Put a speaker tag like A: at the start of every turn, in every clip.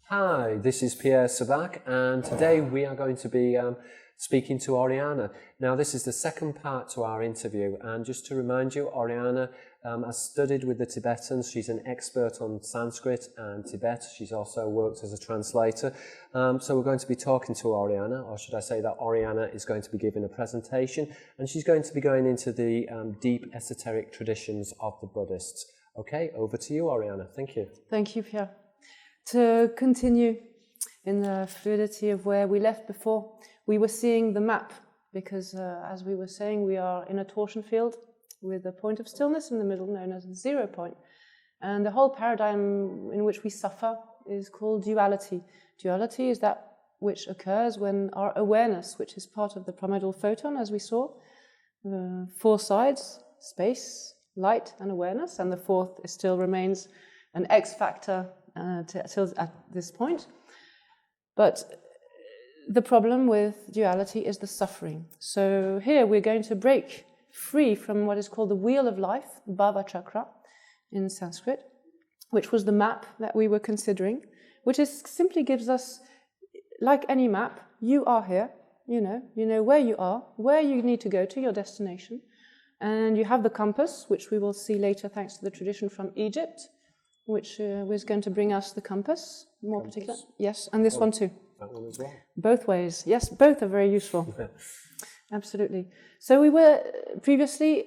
A: Hi, this is Pierre Sabak, and today we are going to be speaking to Oriana. Now, this is the second part to our interview, and just to remind you, Oriana has studied with the Tibetans. She's an expert on Sanskrit and Tibet. She's also worked as a translator. So we're going to be talking to Oriana, or should I say that Oriana is going to be giving a presentation, and she's going to be going into the deep esoteric traditions of the Buddhists. Okay, over to you, Oriana. Thank you.
B: Thank you, Pierre. To continue in the fluidity of where we left before, we were seeing the map because, as we were saying, we are in a torsion field with a point of stillness in the middle known as the 0 point. And the whole paradigm in which we suffer is called duality. Duality is that which occurs when our awareness, which is part of the primordial photon, as we saw, 4 sides, space, light and awareness, and the fourth still remains an X factor till at this point. But the problem with duality is the suffering. So here we're going to break free from what is called the wheel of life, Bhava Chakra in Sanskrit, which was the map that we were considering, which simply gives us, like any map, you are here, you know where you are, where you need to go to, your destination, and you have the compass, which we will see later thanks to the tradition from Egypt, which was going to bring us the compass, more particular. Yes, and this one too.
A: That one as well.
B: Both ways. Yes, both are very useful. Absolutely. So we were previously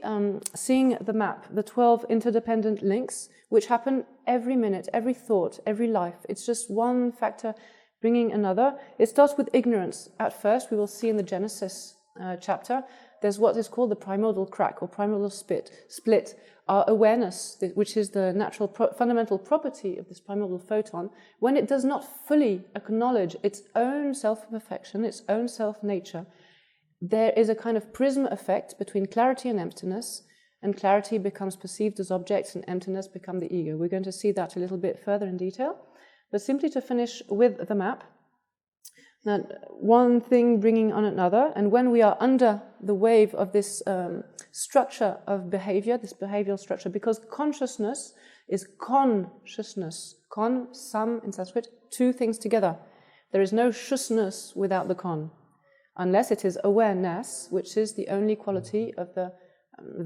B: seeing the map, the 12 interdependent links, which happen every minute, every thought, every life. It's just one factor bringing another. It starts with ignorance. At first, we will see in the Genesis chapter, there's what is called the primordial crack or primordial split. Our awareness, which is the natural fundamental property of this primordial photon, when it does not fully acknowledge its own self-perfection, its own self-nature, there is a kind of prism effect between clarity and emptiness, and clarity becomes perceived as objects and emptiness become the ego. We're going to see that a little bit further in detail. But simply to finish with the map, now, one thing bringing on another, and when we are under the wave of this structure of behavior, this behavioral structure, because consciousness is consciousness, con, sam in Sanskrit, 2 things together. There is no shusness without the con, unless it is awareness, which is the only quality of the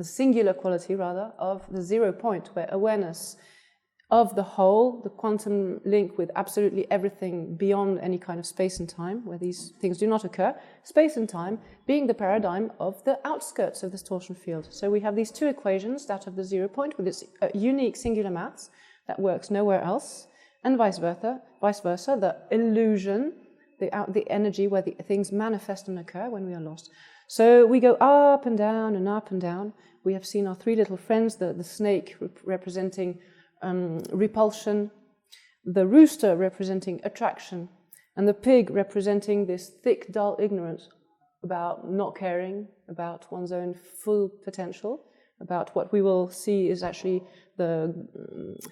B: singular quality, rather, of the 0 point, where awareness of the whole, the quantum link with absolutely everything beyond any kind of space and time, where these things do not occur, space and time being the paradigm of the outskirts of this torsion field. So we have these 2 equations, that of the 0 point with its unique singular maths that works nowhere else, and vice versa, the illusion, the energy where the things manifest and occur when we are lost. So we go up and down and up and down. We have seen our 3 little friends, the snake representing repulsion, the rooster representing attraction, and the pig representing this thick, dull ignorance about not caring about one's own full potential, about what we will see is actually the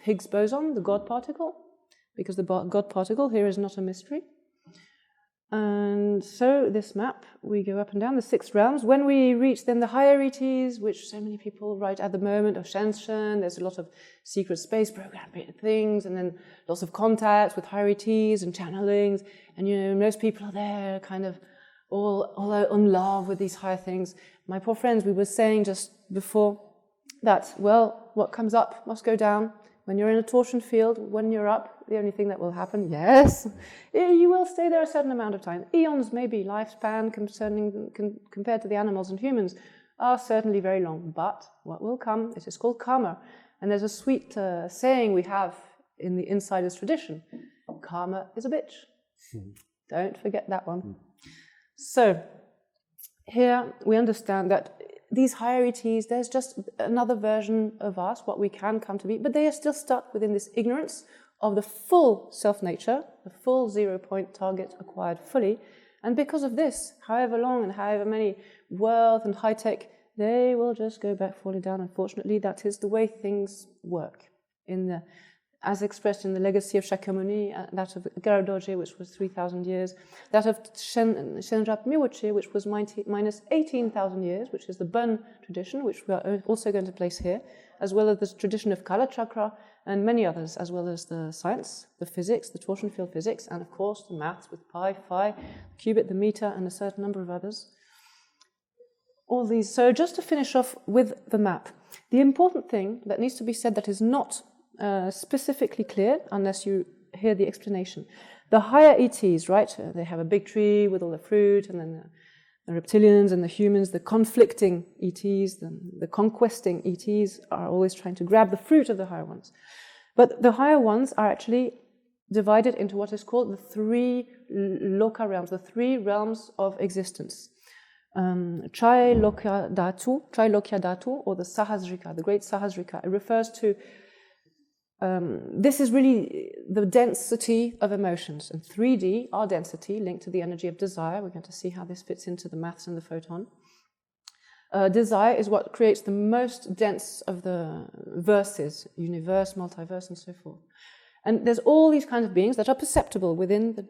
B: Higgs boson, the God particle, because the God particle here is not a mystery. And so this map, we go up and down the 6 realms. When we reach then the hierarchies, which so many people write at the moment, of Shenzhen, there's a lot of secret space program things, and then lots of contacts with hierarchies and channelings, and most people are there kind of all in love with these higher things. My poor friends, we were saying just before that, well, what comes up must go down. When you're in a torsion field, when you're up, the only thing that will happen, yes, you will stay there a certain amount of time. Eons, maybe, lifespan compared to the animals and humans are certainly very long. But what will come, it is called karma. And there's a sweet saying we have in the insider's tradition, karma is a bitch. Don't forget that one. So here we understand that these hierarchies, there's just another version of us, what we can come to be, but they are still stuck within this ignorance of the full self-nature, the full 0 point target acquired fully. And because of this, however long and however many wealth and high-tech, they will just go back falling down. Unfortunately, that is the way things work in the as expressed in the legacy of Shakyamuni, that of Garudoji, which was 3,000 years, that of Shenrab Miwoche, which was minus 18,000 years, which is the Bun tradition, which we are also going to place here, as well as the tradition of Kala Chakra, and many others, as well as the science, the physics, the torsion field physics, and of course the maths with pi, phi, cubit, the meter, and a certain number of others. All these. So just to finish off with the map, the important thing that needs to be said that is not specifically clear unless you hear the explanation. The higher ETs, right, they have a big tree with all the fruit, and then the reptilians and the humans, the conflicting ETs, the conquesting ETs are always trying to grab the fruit of the higher ones. But the higher ones are actually divided into what is called the three loka realms, the three realms of existence. Trailokya Dhatu, or the Sahasrika, the great Sahasrika. It refers to this is really the density of emotions, and 3D, our density, linked to the energy of desire. We're going to see how this fits into the maths and the photon. Desire is what creates the most dense of the verses, universe, multiverse, and so forth. And there's all these kinds of beings that are perceptible within the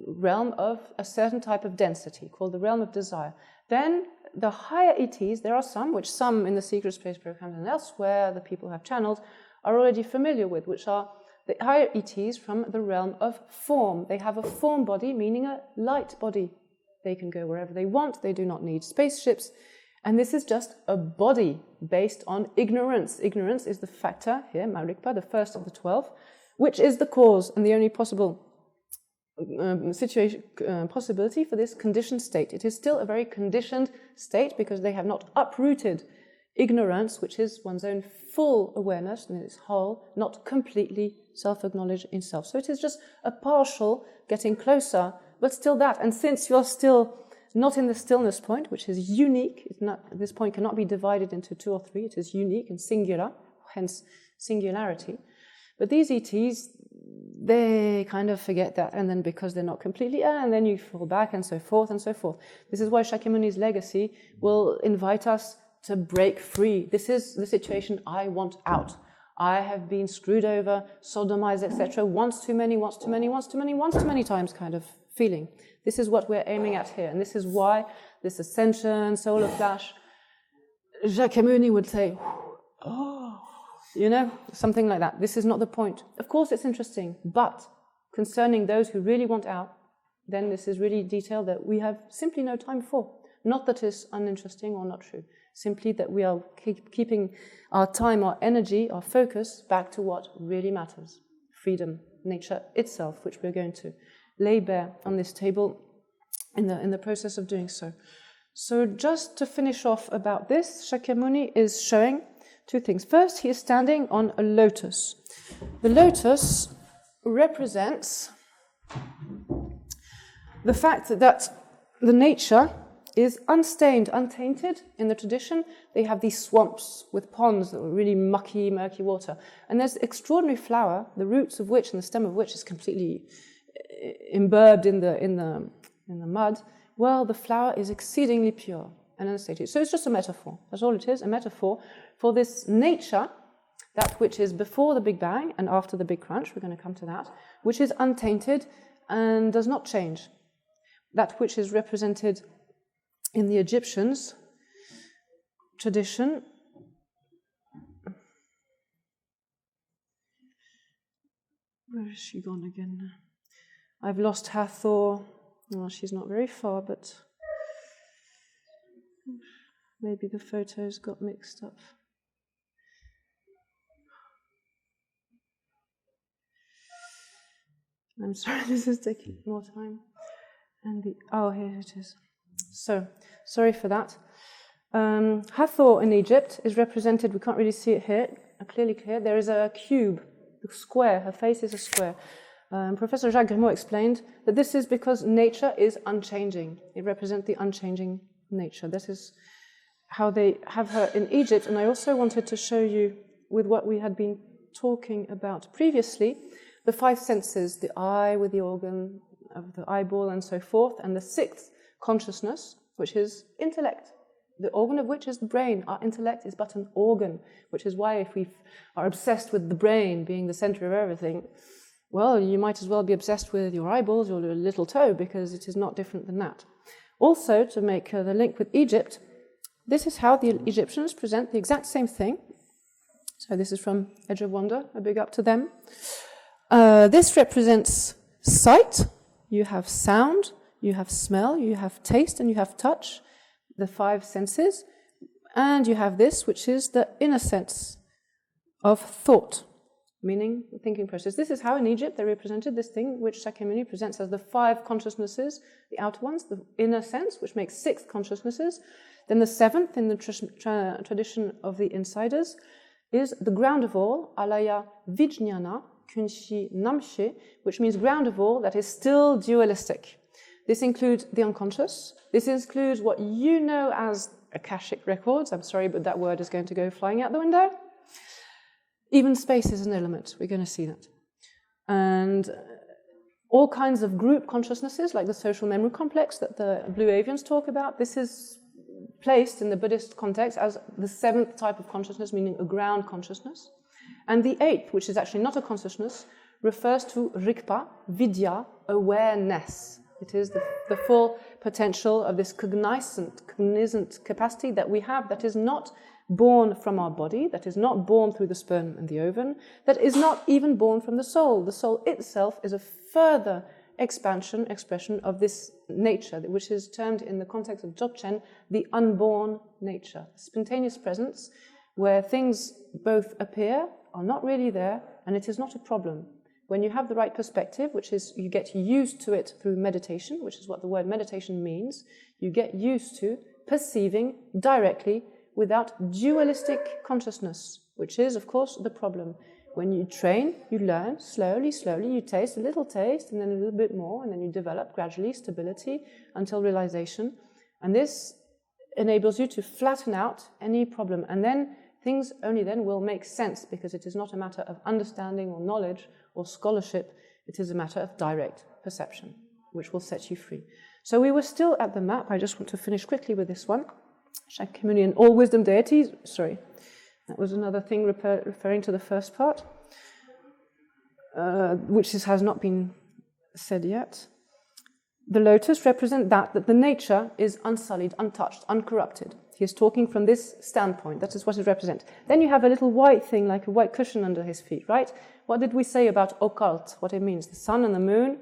B: realm of a certain type of density, called the realm of desire. Then the higher ETs, there are some in the Secret Space programs and elsewhere the people have channeled, are already familiar with, which are the higher ETs from the realm of form. They have a form body, meaning a light body. They can go wherever they want. They do not need spaceships. And this is just a body based on ignorance. Ignorance is the factor here, Marikpa, the first of the 12, which is the cause and the only possible possibility for this conditioned state. It is still a very conditioned state because they have not uprooted ignorance, which is one's own full awareness in its whole, not completely self-acknowledged in self. So it is just a partial getting closer, but still that. And since you're still not in the stillness point, which is unique, this point cannot be divided into 2 or 3, it is unique and singular, hence singularity. But these ETs, they kind of forget that, and then because they're not completely, and then you fall back, and so forth and so forth. This is why Shakyamuni's legacy will invite us to break free. This is the situation I want out. I have been screwed over, sodomized, etc. Once too many times kind of feeling. This is what we're aiming at here. And this is why this ascension, solar flash, Shakyamuni would say, oh, something like that. This is not the point. Of course it's interesting, but concerning those who really want out, then this is really detail that we have simply no time for. Not that it's uninteresting or not true. Simply that we are keeping our time, our energy, our focus back to what really matters. Freedom, nature itself, which we're going to lay bare on this table in the process of doing so. So just to finish off about this, Shakyamuni is showing 2 things. First, he is standing on a lotus. The lotus represents the fact that the nature is unstained, untainted. In the tradition, they have these swamps with ponds that were really mucky, murky water. And there's extraordinary flower, the roots of which and the stem of which is completely imbibed in the mud. Well, the flower is exceedingly pure and unstained. So it's just a metaphor. That's all it is, a metaphor for this nature, that which is before the Big Bang and after the Big Crunch, we're going to come to that, which is untainted and does not change. That which is represented in the Egyptians' tradition. Where is she gone again? I've lost Hathor. Well, she's not very far, but maybe the photos got mixed up. I'm sorry, this is taking more time. And here it is. So, sorry for that. Hathor in Egypt is represented, we can't really see it here, clearly clear. There is a cube, a square, her face is a square. Professor Jacques Grimaud explained that this is because nature is unchanging. It represents the unchanging nature. This is how they have her in Egypt. And I also wanted to show you, with what we had been talking about previously, the 5 senses, the eye with the organ of the eyeball and so forth, and the 6th consciousness, which is intellect, the organ of which is the brain. Our intellect is but an organ, which is why if we are obsessed with the brain being the center of everything, well, you might as well be obsessed with your eyeballs or your little toe, because it is not different than that. Also, to make the link with Egypt, this is how the Egyptians present the exact same thing. So this is from Edge of Wonder, a big up to them. This represents sight. You have sound, you have smell, you have taste, and you have touch, the 5 senses. And you have this, which is the inner sense of thought, meaning the thinking process. This is how in Egypt they represented this thing, which Shakyamuni presents as the 5 consciousnesses, the outer ones, the inner sense, which makes 6 consciousnesses. Then the 7th in the tradition of the insiders is the ground of all, alaya vijnana, kunshi namshe, which means ground of all that is still dualistic. This includes the unconscious. This includes what you know as Akashic records. I'm sorry, but that word is going to go flying out the window. Even space is an element. We're going to see that. And all kinds of group consciousnesses, like the social memory complex that the Blue Avians talk about. This is placed in the Buddhist context as the 7th type of consciousness, meaning a ground consciousness. And the 8th, which is actually not a consciousness, refers to Rikpa, Vidya, awareness. It is the full potential of this cognizant capacity that we have, that is not born from our body, that is not born through the sperm and the ovum, that is not even born from the soul. The soul itself is a further expression of this nature, which is termed in the context of Dzogchen the unborn nature, spontaneous presence, where things both appear, are not really there, and it is not a problem. When you have the right perspective, which is you get used to it through meditation, which is what the word meditation means, you get used to perceiving directly without dualistic consciousness, which is, of course, the problem. When you train, you learn slowly, you taste a little taste, and then a little bit more, and then you develop gradually stability until realization. And this enables you to flatten out any problem. And then things only then will make sense, because it is not a matter of understanding or knowledge or scholarship. It is a matter of direct perception, which will set you free. So we were still at the map. I just want to finish quickly with this one. Shakyamuni and all wisdom deities. Sorry. That was another thing referring to the first part, which has not been said yet. The lotus represents that the nature is unsullied, untouched, uncorrupted. He is talking from this standpoint. That is what it represents. Then you have a little white thing, like a white cushion under his feet, right? What did we say about occult? What it means? The sun and the moon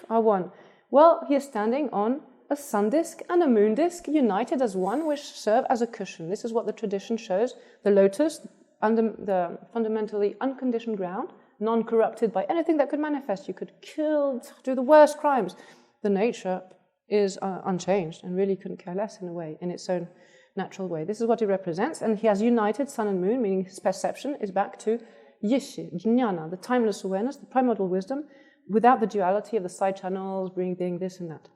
B: are one. Well, he is standing on a sun disk and a moon disk united as one, which serve as a cushion. This is what the tradition shows. The lotus, under the fundamentally unconditioned ground, non-corrupted by anything that could manifest. You could kill, do the worst crimes. The nature is unchanged and really couldn't care less in a way, in its own natural way. This is what it represents, and he has united sun and moon, meaning his perception is back to Yishi, Jnana, the timeless awareness, the primordial wisdom, without the duality of the side channels, breathing, this and that.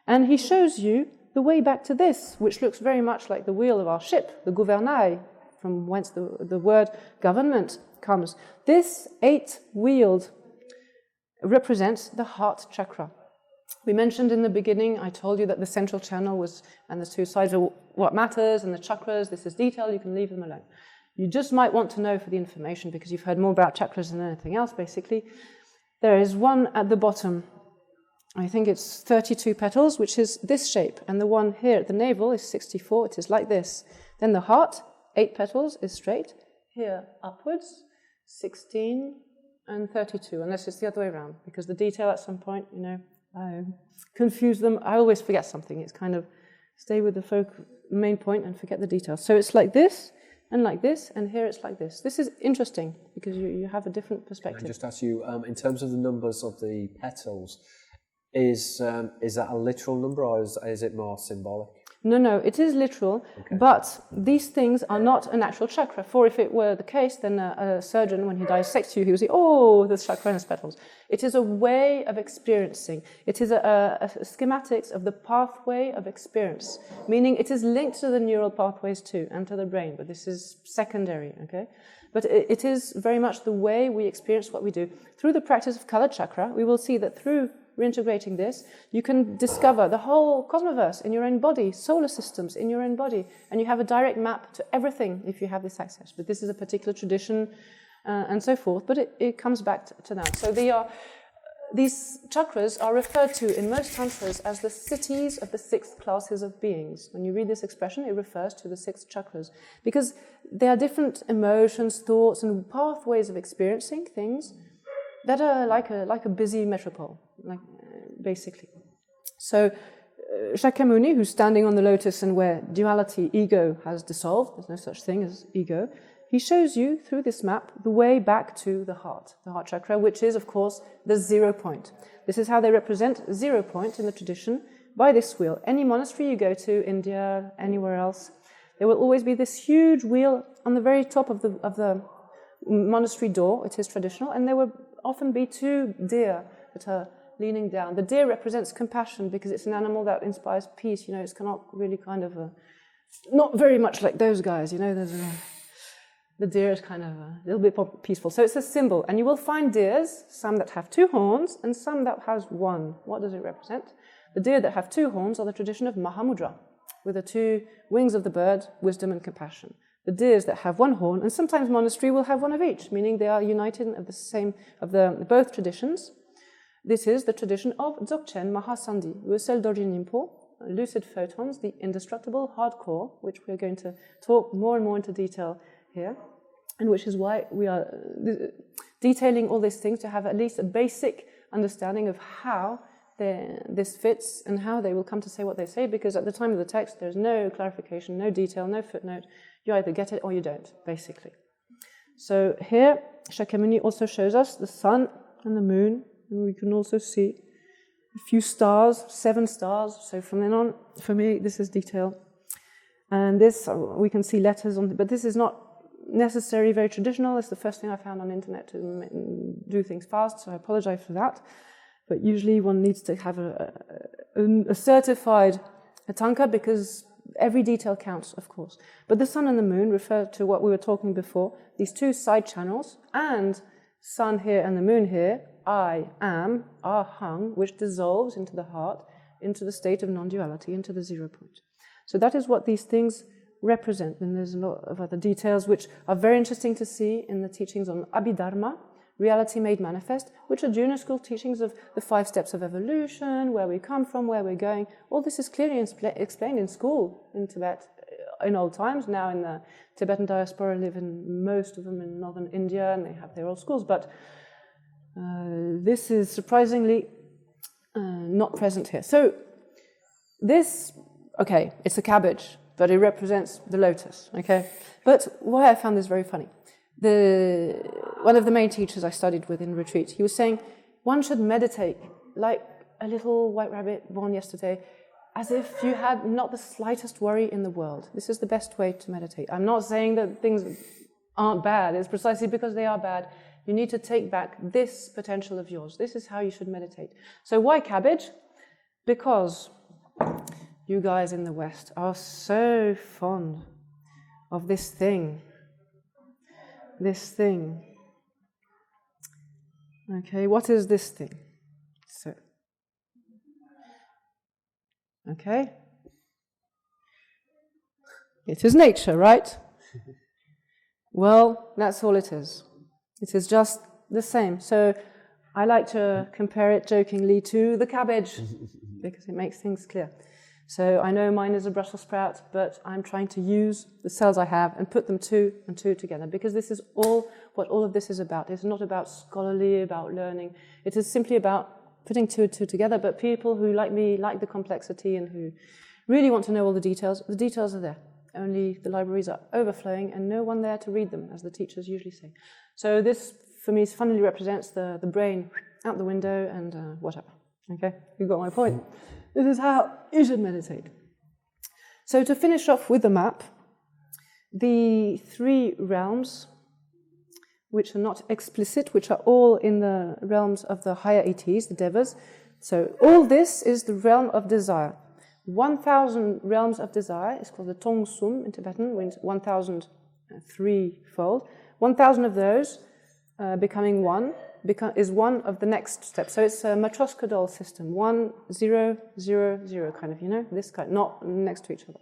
B: And he shows you the way back to this, which looks very much like the wheel of our ship, the gouvernail, from whence the word government comes. This 8-wheeled represents the heart chakra. We mentioned in the beginning, I told you that the central channel was, and the 2 sides are what matters, and the chakras, this is detail, you can leave them alone. You just might want to know for the information, because you've heard more about chakras than anything else, basically. There is one at the bottom, I think it's 32 petals, which is this shape, and the one here at the navel is 64, it is like this. Then the heart, 8 petals, is straight, here upwards, 16 and 32, unless it's the other way around, because the detail at some point, I confuse them. I always forget something. It's kind of stay with the main point and forget the details. So it's like this, and here it's like this. This is interesting because you have a different perspective.
A: Can I just ask you, in terms of the numbers of the petals, is that a literal number, or is it more symbolic?
B: No, it is literal, okay. But these things are not an actual chakra. For if it were the case, then a surgeon, when he dissects you, he would say, oh, the chakra and its petals. It is a way of experiencing. It is a schematics of the pathway of experience, meaning it is linked to the neural pathways too, and to the brain, but this is secondary, okay? But it is very much the way we experience what we do. Through the practice of color chakra, we will see that through reintegrating this, you can discover the whole cosmoverse in your own body, solar systems in your own body, and you have a direct map to everything if you have this access. But this is a particular tradition and so forth, but it comes back to now. So these chakras are referred to in most tantras as the cities of the 6 classes of beings. When you read this expression, it refers to the 6 chakras, because there are different emotions, thoughts, and pathways of experiencing things that are like a busy metropole, basically. So Shakyamuni, who's standing on the lotus and where duality, ego, has dissolved, there's no such thing as ego, he shows you through this map the way back to the heart chakra, which is, of course, the 0 point. This is how they represent 0 point in the tradition by this wheel. Any monastery you go to, India, anywhere else, there will always be this huge wheel on the very top of the monastery door. It is traditional, and there will often be 2 deer that are leaning down. The deer represents compassion because it's an animal that inspires peace. You know, it's not really kind of not very much like those guys. You know, the deer is kind of a little bit more peaceful. So it's a symbol. And you will find deers, some that have 2 horns and some that has 1. What does it represent? The deer that have 2 horns are the tradition of Mahamudra, with the 2 wings of the bird, wisdom and compassion. The deers that have 1 horn, and sometimes monastery will have 1 of each, meaning they are united of both traditions. This is the tradition of Dzogchen Mahasandhi, Wusel Dorji Nimpo, lucid photons, the indestructible hardcore, which we're going to talk more and more into detail here, and which is why we are detailing all these things to have at least a basic understanding of how this fits and how they will come to say what they say, because at the time of the text there's no clarification, no detail, no footnote. You either get it or you don't, basically. So here Shakyamuni also shows us the sun and the moon, and we can also see a few stars, 7 stars. So from then on, for me, this is detail. And this, we can see letters on, but this is not necessarily very traditional. It's the first thing I found on the internet to do things fast, so I apologize for that. But usually one needs to have a certified tanka, because every detail counts, of course. But the sun and the moon refer to what we were talking before, these 2 side channels, and sun here and the moon here, I am, ahang, which dissolves into the heart, into the state of non-duality, into the 0 point. So that is what these things represent. And there's a lot of other details which are very interesting to see in the teachings on Abhidharma, reality made manifest, which are junior school teachings of the 5 steps of evolution, where we come from, where we're going. All this is clearly explained in school in Tibet in old times. Now in the Tibetan diaspora live in most of them in northern India, and they have their old schools. But this is surprisingly not present here. So this, okay, it's a cabbage, but it represents the lotus, okay? But why I found this very funny, one of the main teachers I studied with in retreat, he was saying one should meditate like a little white rabbit born yesterday, as if you had not the slightest worry in the world. This is the best way to meditate. I'm not saying that things aren't bad. It's precisely because they are bad. You need to take back this potential of yours. This is how you should meditate. So why cabbage? Because you guys in the West are so fond of this thing. This thing. Okay, what is this thing? So, okay. It is nature, right? Well, that's all it is. It is just the same. So I like to compare it jokingly to the cabbage, because it makes things clear. So I know mine is a Brussels sprout, but I'm trying to use the cells I have and put them 2 and 2 together, because this is all what all of this is about. It's not about scholarly, about learning. It is simply about putting 2 and 2 together, but people who, like me, like the complexity and who really want to know all the details are there. Only the libraries are overflowing and no one there to read them, as the teachers usually say. So this, for me, funnily represents the brain out the window and whatever. Okay, you got my point. This is how you should meditate. So to finish off with the map, the 3 realms, which are not explicit, which are all in the realms of the higher ETs, the devas. So all this is the realm of desire. 1,000 realms of desire is called the Tong Sum in Tibetan, means 1,000 threefold. 1,000 of those becoming one is one of the next steps. So it's a Matryoshka doll system, 1, 0, 0, 0 kind of, you know, this kind, not next to each other.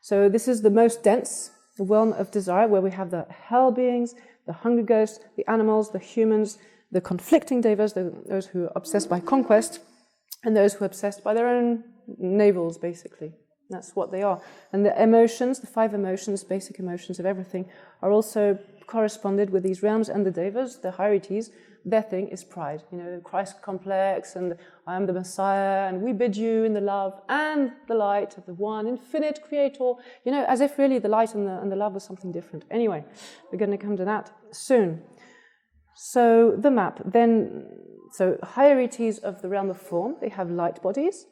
B: So this is the most dense, the realm of desire, where we have the hell beings, the hungry ghosts, the animals, the humans, the conflicting devas, those who are obsessed by conquest, and those who are obsessed by their own navels, basically. That's what they are. And the emotions, the 5 emotions, basic emotions of everything, are also corresponded with these realms, and the devas, the hierarchies, their thing is pride. You know, Christ complex, and I am the Messiah, and we bid you in the love and the light of the one infinite creator. You know, as if really the light and the love was something different. Anyway, we're going to come to that soon. So the map, then, so hierarchies of the realm of form, they have light bodies,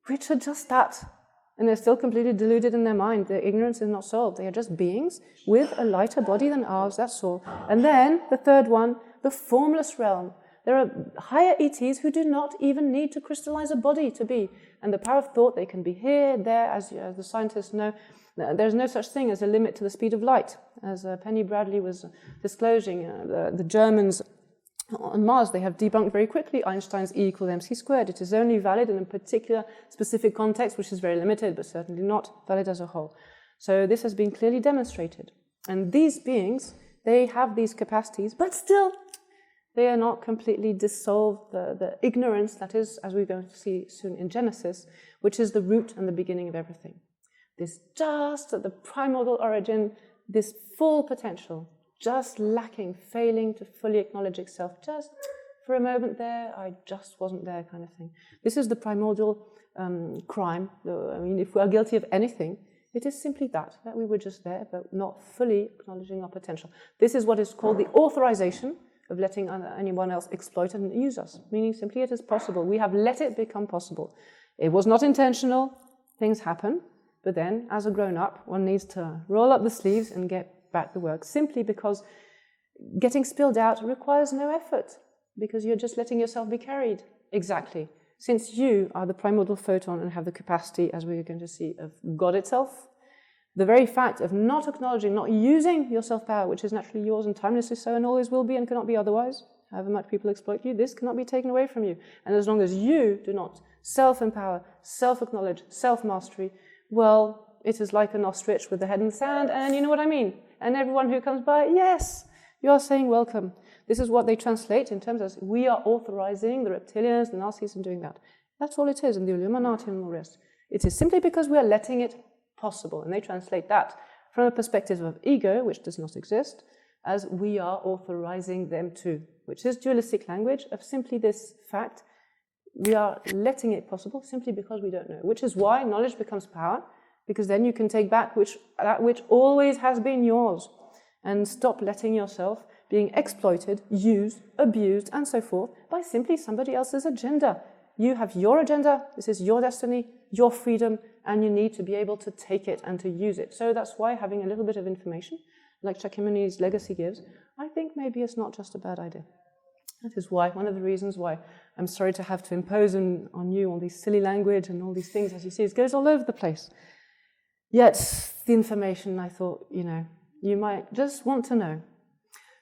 B: which are just that. And they're still completely deluded in their mind. Their ignorance is not solved. They are just beings with a lighter body than ours, that's all. And then, the third one, the formless realm. There are higher ETs who do not even need to crystallize a body to be. And the power of thought, they can be here, there, as the scientists know. There's no such thing as a limit to the speed of light. As Penny Bradley was disclosing, the Germans on Mars, they have debunked very quickly Einstein's E equals mc squared. It is only valid in a particular specific context, which is very limited, but certainly not valid as a whole. So this has been clearly demonstrated. And these beings, they have these capacities, but still, they are not completely dissolved. The ignorance that is, as we're going to see soon in Genesis, which is the root and the beginning of everything. This just at the primordial origin, this full potential, just lacking, failing to fully acknowledge itself, just for a moment there, I just wasn't there kind of thing. This is the primordial crime. I mean, if we are guilty of anything, it is simply that we were just there, but not fully acknowledging our potential. This is what is called the authorization of letting anyone else exploit and use us, meaning simply it is possible. We have let it become possible. It was not intentional, things happen, but then, as a grown-up, one needs to roll up the sleeves and get back the work, simply because getting spilled out requires no effort, because you're just letting yourself be carried. Exactly. Since you are the primordial photon and have the capacity, as we're going to see, of God itself, the very fact of not acknowledging, not using your self-power, which is naturally yours and timelessly so and always will be and cannot be otherwise, however much people exploit you, this cannot be taken away from you. And as long as you do not self-empower, self-acknowledge, self-mastery, well, it is like an ostrich with the head in the sand, and you know what I mean. And everyone who comes by, yes, you are saying welcome. This is what they translate in terms of we are authorizing the reptilians, the Nazis in doing that. That's all it is in the Illuminati and all the rest. It is simply because we are letting it possible. And they translate that from a perspective of ego, which does not exist, as we are authorizing them to, which is dualistic language of simply this fact. We are letting it possible simply because we don't know, which is why knowledge becomes power, because then you can take back that which always has been yours and stop letting yourself being exploited, used, abused, and so forth by simply somebody else's agenda. You have your agenda, this is your destiny, your freedom, and you need to be able to take it and to use it. So that's why having a little bit of information, like Shakyamuni's legacy gives, I think maybe it's not just a bad idea. That is why, one of the reasons why I'm sorry to have to impose on you all these silly language and all these things, as you see, it goes all over the place. Yet, the information, I thought, you might just want to know.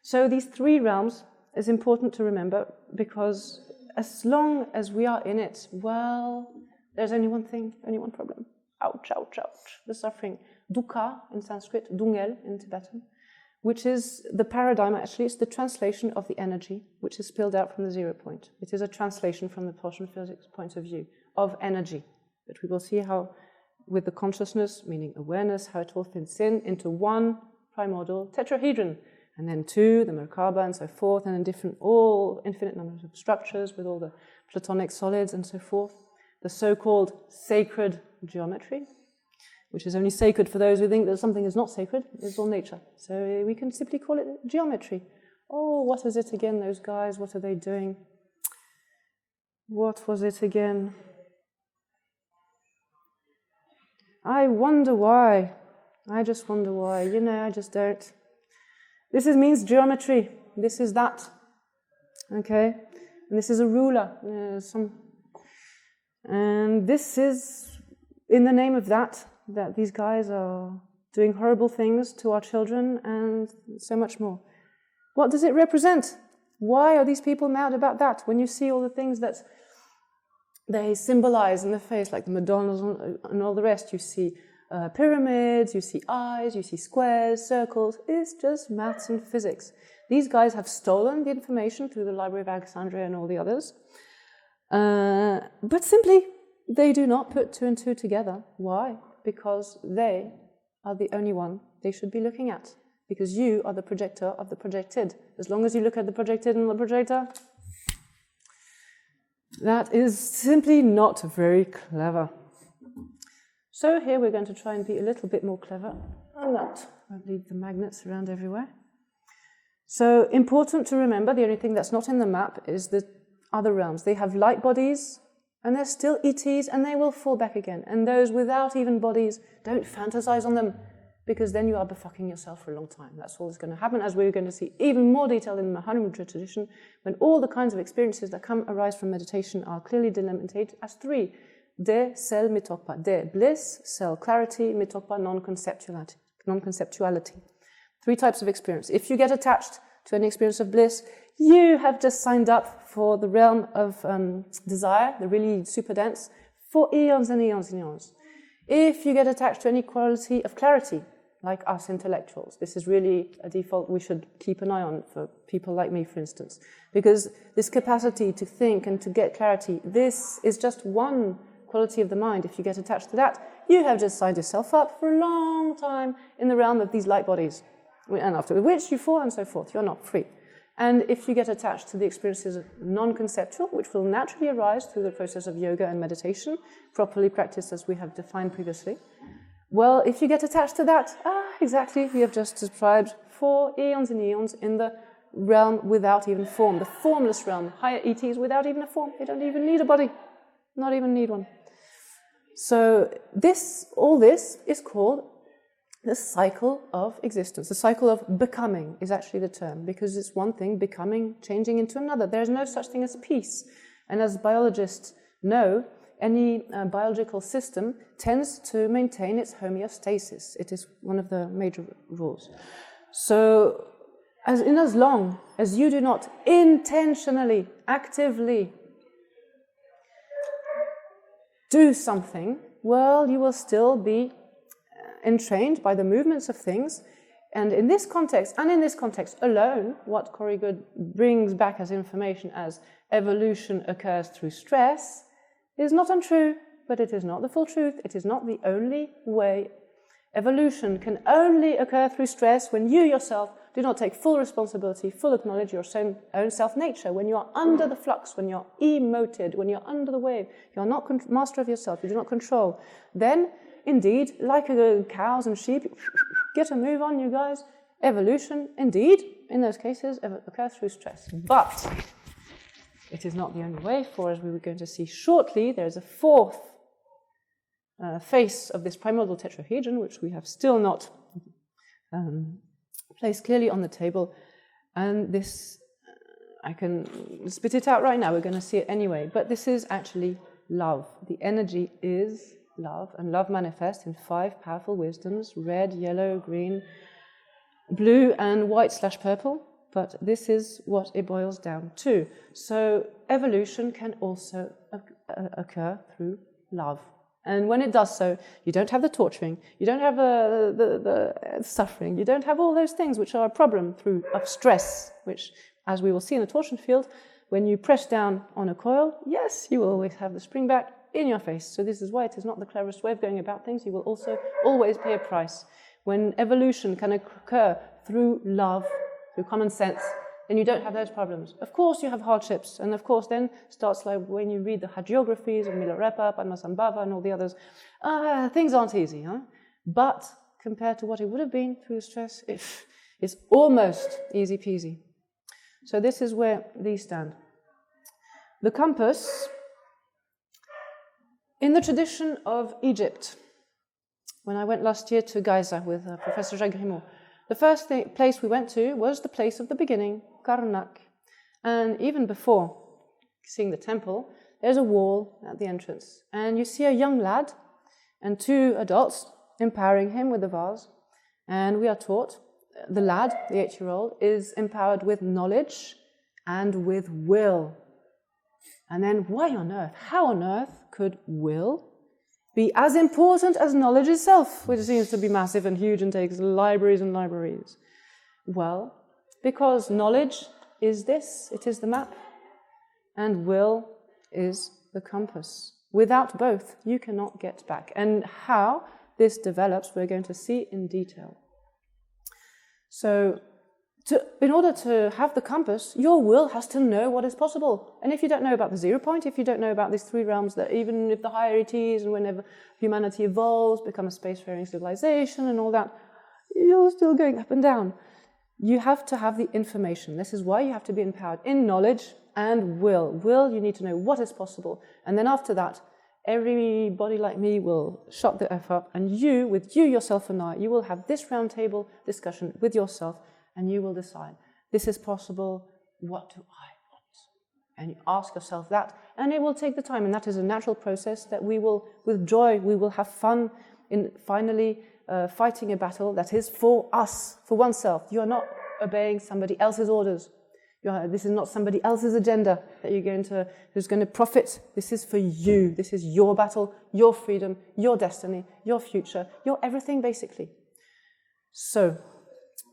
B: So these 3 realms is important to remember, because as long as we are in it, well, there's only one thing, only one problem. Ouch, ouch, ouch. The suffering. Dukkha in Sanskrit, dungel in Tibetan, which is the paradigm, actually, it's the translation of the energy which is spilled out from the 0 point. It is a translation from the torsion physics point of view of energy. But we will see how, with the consciousness, meaning awareness, how it all fits into one primordial tetrahedron, and then 2, the Merkaba, and so forth, and in all infinite numbers of structures with all the platonic solids and so forth. The so-called sacred geometry, which is only sacred for those who think that something is not sacred, it's all nature. So we can simply call it geometry. Oh, what is it again, those guys? What are they doing? What was it again? I wonder why. I just wonder why. I just don't. This means geometry. This is that. Okay? And this is a ruler. And this is in the name of that these guys are doing horrible things to our children and so much more. What does it represent? Why are these people mad about that? When you see all the things that they symbolize in the face, like the Madonnas and all the rest, you see pyramids, you see eyes, you see squares, circles. It's just maths and physics. These guys have stolen the information through the Library of Alexandria and all the others. But simply, they do not put two and two together. Why? Because they are the only one they should be looking at. Because you are the projector of the projected. As long as you look at the projected and the projector, that is simply not very clever. So here we're going to try and be a little bit more clever. And that won't leave the magnets around everywhere. So important to remember, the only thing that's not in the map is the other realms. They have light bodies, and they're still ETs, and they will fall back again. And those without even bodies, don't fantasize on them, because then you are befucking yourself for a long time. That's all that's going to happen, as we're going to see even more detail in the Mahamudra tradition, when all the kinds of experiences that arise from meditation are clearly delimited as three. De, sel, mitokpa. De, bliss, sel, clarity, mitokpa, non-conceptuality. Three types of experience. If you get attached to an experience of bliss, you have just signed up for the realm of desire, the really super dense, for eons and eons and eons. If you get attached to any quality of clarity, like us intellectuals, this is really a default we should keep an eye on for people like me, for instance, because this capacity to think and to get clarity, this is just one quality of the mind. If you get attached to that, you have just signed yourself up for a long time in the realm of these light bodies, and after which you fall and so forth. You're not free. And if you get attached to the experiences of non-conceptual, which will naturally arise through the process of yoga and meditation, properly practiced as we have defined previously, well, if you get attached to that, exactly, we have just described for eons and eons in the realm without even form, the formless realm, higher ETs without even a form. They don't even need a body, not even need one. So all this is called the cycle of existence. The cycle of becoming is actually the term, because it's one thing becoming, changing into another. There is no such thing as peace. And as biologists know, any biological system tends to maintain its homeostasis. It is one of the major rules. So as long as you do not intentionally, actively do something, well, you will still be entrained by the movements of things. And in this context, alone, what Corey Good brings back as information as evolution occurs through stress is not untrue, but it is not the full truth. It is not the only way. Evolution can only occur through stress when you yourself do not take full responsibility, full acknowledge your own self-nature, when you are under the flux, when you're emoted, when you're under the wave, you're not master of yourself, you do not control. Then, indeed, like cows and sheep, get a move on, you guys. Evolution, indeed, in those cases, occurs through stress. But it is not the only way, for as we were going to see shortly, there's a fourth face of this primordial tetrahedron, which we have still not placed clearly on the table. And this, I can spit it out right now, we're going to see it anyway, but this is actually love. The energy is love, and love manifests in 5 powerful wisdoms: red, yellow, green, blue, and white/purple. But this is what it boils down to. So evolution can also occur through love. And when it does so, you don't have the torturing, you don't have the suffering, you don't have all those things which are a problem of stress, which, as we will see in the torsion field, when you press down on a coil, yes, you will always have the spring back in your face. So this is why it is not the cleverest way of going about things. You will also always pay a price. When evolution can occur through love, through common sense, then you don't have those problems. Of course you have hardships, and of course then starts like when you read the hagiographies of Milarepa, Padmasambhava and all the others, things aren't easy, huh? But compared to what it would have been through stress, it's almost easy peasy. So this is where these stand. The compass, in the tradition of Egypt, when I went last year to Giza with Professor Jacques Grimaud, the first place we went to was the place of the beginning, Karnak. And even before seeing the temple, there's a wall at the entrance. And you see a young lad and 2 adults empowering him with the vase. And we are taught, the lad, the 8-year-old, is empowered with knowledge and with will. And then why on earth, how on earth could will be as important as knowledge itself, which seems to be massive and huge and takes libraries and libraries? Well, because knowledge is this, it is the map, and will is the compass. Without both, you cannot get back. And how this develops, we're going to see in detail. So, in order to have the compass, your will has to know what is possible. And if you don't know about the 0 point, if you don't know about these three realms, that even if the higher ETs and whenever humanity evolves, become a spacefaring civilization and all that, you're still going up and down. You have to have the information. This is why you have to be empowered in knowledge and will. Will, you need to know what is possible. And then after that, everybody like me will shut the F up, and you, with you, yourself and I, you will have this round table discussion with yourself, and you will decide, this is possible, what do I want? And you ask yourself that, and it will take the time, and that is a natural process that we will, with joy, we will have fun in finally fighting a battle that is for us, for oneself. You are not obeying somebody else's orders. This is not somebody else's agenda that who's going to profit. This is for you. This is your battle, your freedom, your destiny, your future, your everything, basically. So,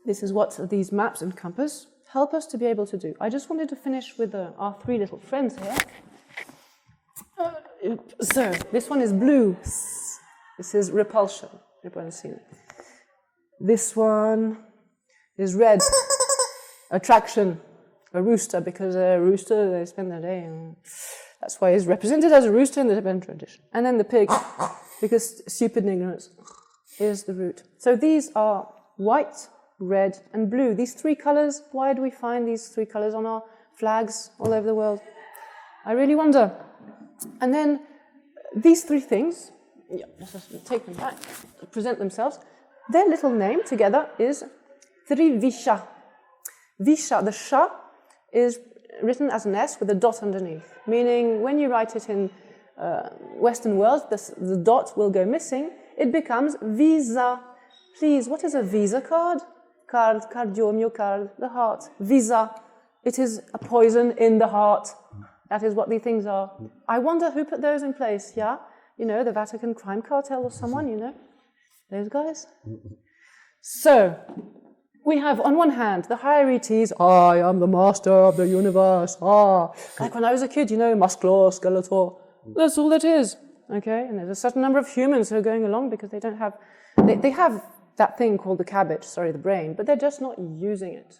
B: this is what these maps and compass help us to be able to do. I just wanted to finish with our three little friends here. So, this one is blue. This is repulsion. Everyone's seen it. This one is red. Attraction. A rooster, because a rooster, they spend their day, and that's why he's represented as a rooster in the Tibetan tradition. And then the pig, because stupid ignorance is the root. So these are white, red, and blue. These three colors, why do we find these three colors on our flags all over the world? I really wonder. And then these three things, let's just take them back, present themselves. Their little name together is Trivisha. Visha, the sha, is written as an S with a dot underneath, meaning when you write it in Western world, the dot will go missing. It becomes visa. Please, what is a visa card? Card, cardiomio card, the heart. Visa. It is a poison in the heart. That is what these things are. I wonder who put those in place, yeah? You know, the Vatican crime cartel or someone, you know? Those guys. So, we have, on one hand, the higher ETs, I am the master of the universe, like when I was a kid, you know, muscular, skeletor, that's all that is, okay? And there's a certain number of humans who are going along because they don't have, they have that thing called the brain, but they're just not using it.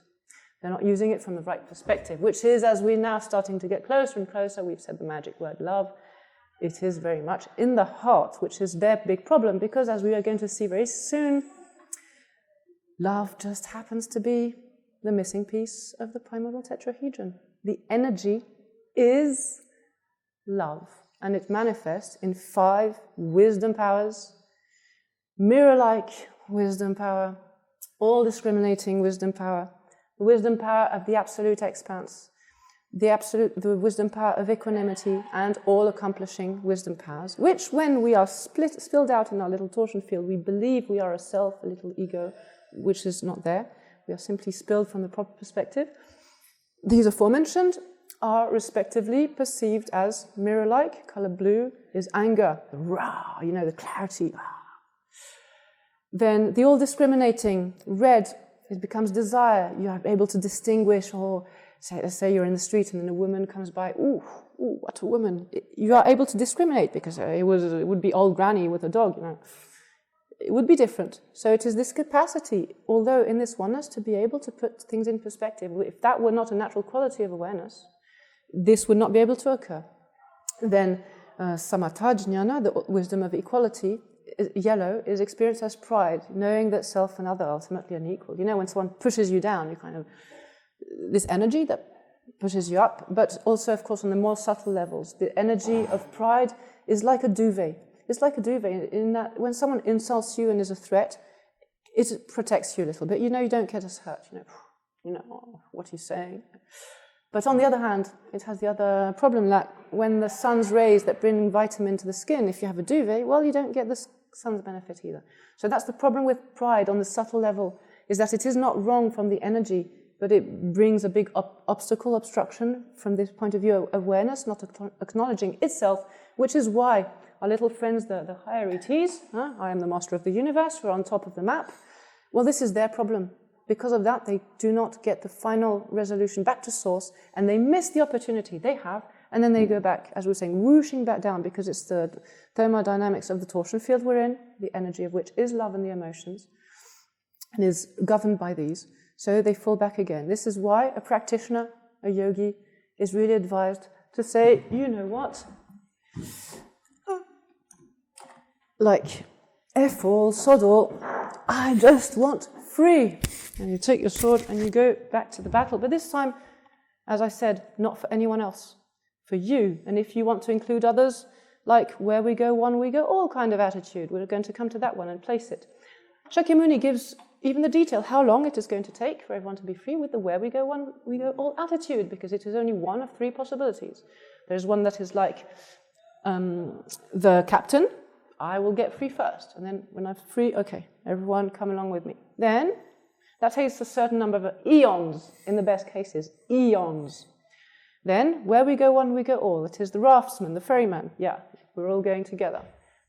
B: They're not using it from the right perspective, which is, as we're now starting to get closer and closer, we've said the magic word love, it is very much in the heart, which is their big problem, because as we are going to see very soon, love just happens to be the missing piece of the primordial tetrahedron. The energy is love, and it manifests in 5 wisdom powers, mirror-like wisdom power, all-discriminating wisdom power, the wisdom power of the absolute expanse, the wisdom power of equanimity, and all-accomplishing wisdom powers, which, when we are spilled out in our little torsion field, we believe we are a self, a little ego, which is not there. We are simply spilled from the proper perspective. These aforementioned are respectively perceived as mirror-like. Color blue is anger, the rah, you know, the clarity. Then the all-discriminating red, it becomes desire. You are able to distinguish, or let's say you're in the street and then a woman comes by, ooh, what a woman. You are able to discriminate because it would be old granny with a dog, you know. It would be different. So it is this capacity, although in this oneness, to be able to put things in perspective. If that were not a natural quality of awareness, this would not be able to occur. Then samatha jnana, the wisdom of equality, yellow, is experienced as pride, knowing that self and other are ultimately unequal. You know, when someone pushes you down, you kind of, this energy that pushes you up, but also, of course, on the more subtle levels, the energy of pride is like a duvet. It's like a duvet in that when someone insults you and is a threat, it protects you a little bit. You know, you don't get as hurt. You know, oh, what are you saying? But on the other hand, it has the other problem that when the sun's rays that bring vitamin to the skin, if you have a duvet, well, you don't get the sun's benefit either. So that's the problem with pride on the subtle level, is that it is not wrong from the energy but it brings a big obstacle, obstruction from this point of view, awareness, not acknowledging itself, which is why our little friends, the higher ETs, I am the master of the universe, we're on top of the map. Well, this is their problem. Because of that, they do not get the final resolution back to source, and they miss the opportunity they have, and then they go back, as we were saying, whooshing back down, because it's the thermodynamics of the torsion field we're in, the energy of which is love and the emotions, and is governed by these. So they fall back again. This is why a practitioner, a yogi, is really advised to say, you know what? Like, F all, sod all, I just want free. And you take your sword and you go back to the battle. But this time, as I said, not for anyone else, for you. And if you want to include others, like where we go, one we go, all kind of attitude. We're going to come to that one and place it. Shakyamuni gives even the detail, how long it is going to take for everyone to be free with the where we go, one we go, all attitude, because it is only one of three possibilities. There's one that is like the captain, I will get free first. And then when I'm free, okay, everyone come along with me. Then that takes a certain number of eons, in the best cases, eons. Then, where we go one, we go all. It is the raftsman, the ferryman. Yeah, we're all going together.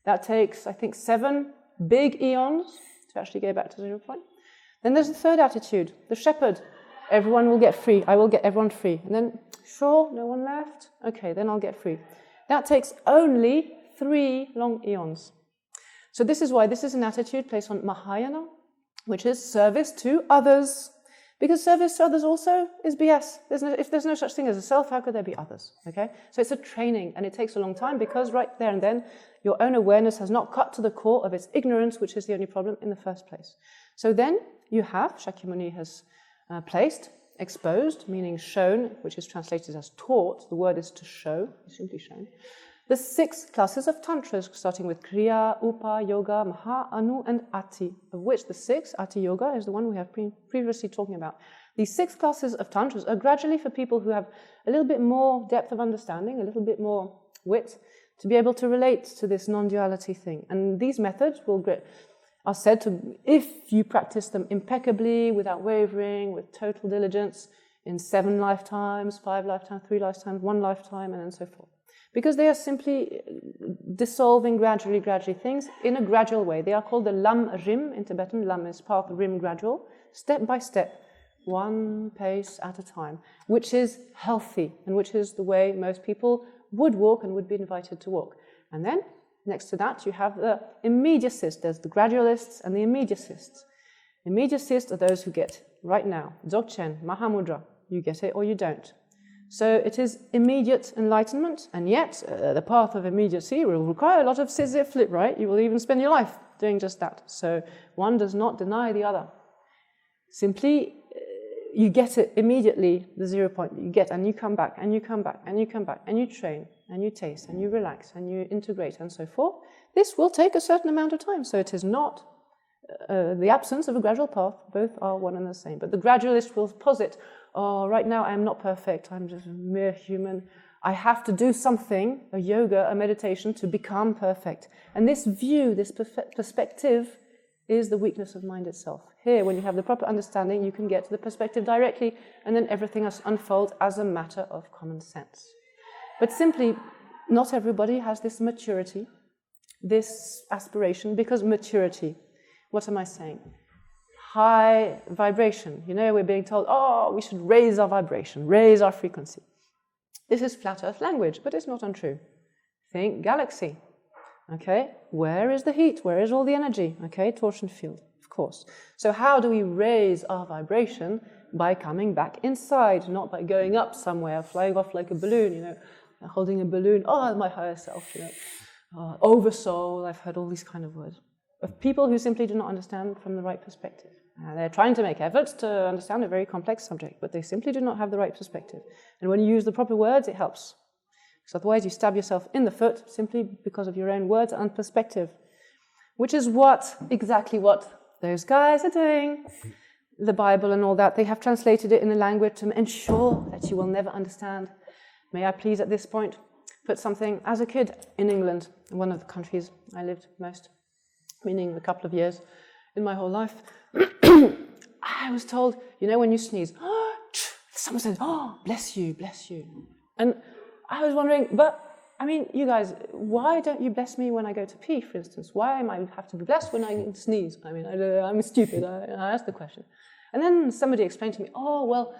B: That takes, I think, 7 big eons to actually go back to 0 point. Then there's the third attitude, the shepherd. Everyone will get free. I will get everyone free. And then, sure, no one left? Okay, then I'll get free. That takes only 3 long eons. So this is why this is an attitude placed on Mahayana, which is service to others. Because service to others also is BS. If there's no such thing as a self, how could there be others? Okay? So it's a training, and it takes a long time because right there and then, your own awareness has not cut to the core of its ignorance, which is the only problem in the first place. So then you have, Shakyamuni has placed, exposed, meaning shown, which is translated as taught. The word is to show, simply shown. The 6 classes of Tantra, starting with Kriya, Upa, Yoga, Maha, Anu, and Ati, of which the 6, Ati Yoga, is the one we have previously talking about. These 6 classes of Tantras are gradually for people who have a little bit more depth of understanding, a little bit more wit, to be able to relate to this non-duality thing. And these methods are said to, if you practice them impeccably, without wavering, with total diligence, in 7 lifetimes, 5 lifetimes, 3 lifetimes, 1 lifetime, and then so forth. Because they are simply dissolving gradually things in a gradual way. They are called the lam rim in Tibetan. Lam is path, rim gradual, step by step, one pace at a time, which is healthy and which is the way most people would walk and would be invited to walk. And then next to that you have the immediacists. There's the gradualists and the immediacists. Immediacists are those who get right now, Dzogchen, Mahamudra, you get it or you don't. So it is immediate enlightenment, and yet the path of immediacy will require a lot of Sisyphus, right? You will even spend your life doing just that. So one does not deny the other. Simply, you get it immediately, the 0 point. You get, and you come back, and you come back, and you come back, and you train, and you taste, and you relax, and you integrate, and so forth. This will take a certain amount of time. So it is not the absence of a gradual path. Both are one and the same. But the gradualist will posit, oh, right now I am not perfect, I'm just a mere human. I have to do something, a yoga, a meditation, to become perfect. And this view, this perspective, is the weakness of mind itself. Here, when you have the proper understanding, you can get to the perspective directly, and then everything else unfolds as a matter of common sense. But simply, not everybody has this maturity, this aspiration, because maturity, what am I saying? High vibration. You know, we're being told, oh, we should raise our vibration, raise our frequency. This is flat earth language, but it's not untrue. Think galaxy. Okay, where is the heat? Where is all the energy? Okay, torsion field, of course. So how do we raise our vibration? By coming back inside, not by going up somewhere, flying off like a balloon, you know, holding a balloon, oh, my higher self, you know, oversoul, I've heard all these kind of words. Of people who simply do not understand from the right perspective. They're trying to make efforts to understand a very complex subject, but they simply do not have the right perspective. And when you use the proper words, it helps. Because otherwise you stab yourself in the foot simply because of your own words and perspective. Which is exactly what those guys are doing. The Bible and all that, they have translated it in a language to ensure that you will never understand. May I please at this point put something, as a kid in England, one of the countries I lived most, meaning a couple of years in my whole life, I was told, you know, when you sneeze, someone said, "Oh, bless you, bless you." And I was wondering, but I mean, you guys, why don't you bless me when I go to pee, for instance? Why am I have to be blessed when I sneeze? I mean, I'm stupid. I asked the question. And then somebody explained to me, oh, well,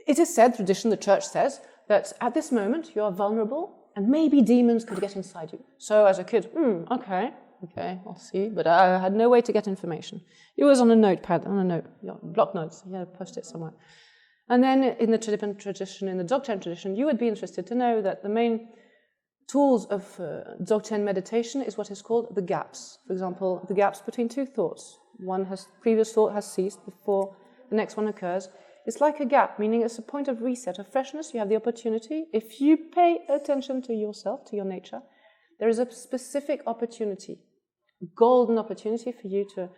B: it is said, tradition, the church says, that at this moment you are vulnerable and maybe demons could get inside you. So as a kid, okay, I'll see. But I had no way to get information. It was on a notepad, block notes, post it somewhere. And then in the Tibetan tradition, in the Dzogchen tradition, you would be interested to know that the main tools of Dzogchen meditation is what is called the gaps. For example, the gaps between two thoughts. Previous thought has ceased before the next one occurs. It's like a gap, meaning it's a point of reset, of freshness. You have the opportunity, if you pay attention to yourself, to your nature, there is a specific opportunity, golden opportunity for you to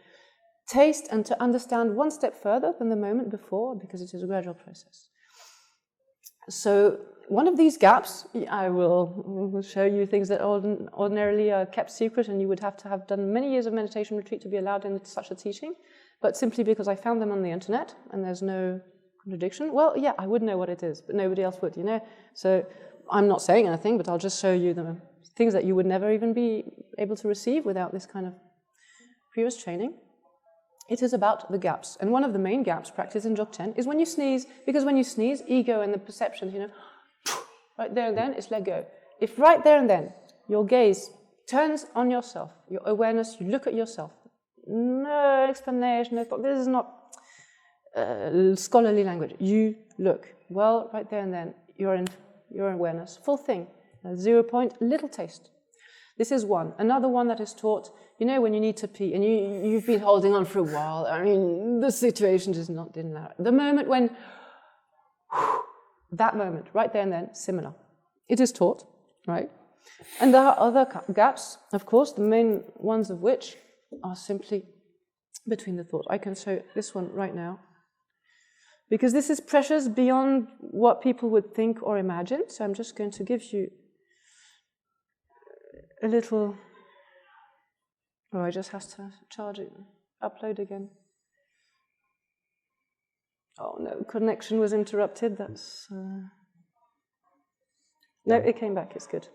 B: taste and to understand one step further than the moment before, because it is a gradual process. So one of these gaps, I will show you things that ordinarily are kept secret, and you would have to have done many years of meditation retreat to be allowed in such a teaching, but simply because I found them on the internet and there's no contradiction. Well, yeah, I would know what it is, but nobody else would, So I'm not saying anything, but I'll just show you the things that you would never even be able to receive without this kind of previous training. It is about the gaps. And one of the main gaps practiced in Dzogchen is when you sneeze, because when you sneeze, ego and the perceptions, right there and then, it's let go. If right there and then your gaze turns on yourself, your awareness, you look at yourself, no explanation, this is not scholarly language, you look. Well, right there and then, you're in your awareness, full thing, 0 point, little taste. This is one. Another one that is taught, when you need to pee, and you've been holding on for a while, I mean, the situation just didn't allow it. The moment when, that moment, right there and then, similar. It is taught, right? And there are other gaps, of course, the main ones of which are simply between the thought. I can show this one right now, because this is precious beyond what people would think or imagine. So I'm just going to give you a little... Oh, I just have to charge it, upload again. Oh no, connection was interrupted. That's... No, it came back, it's good.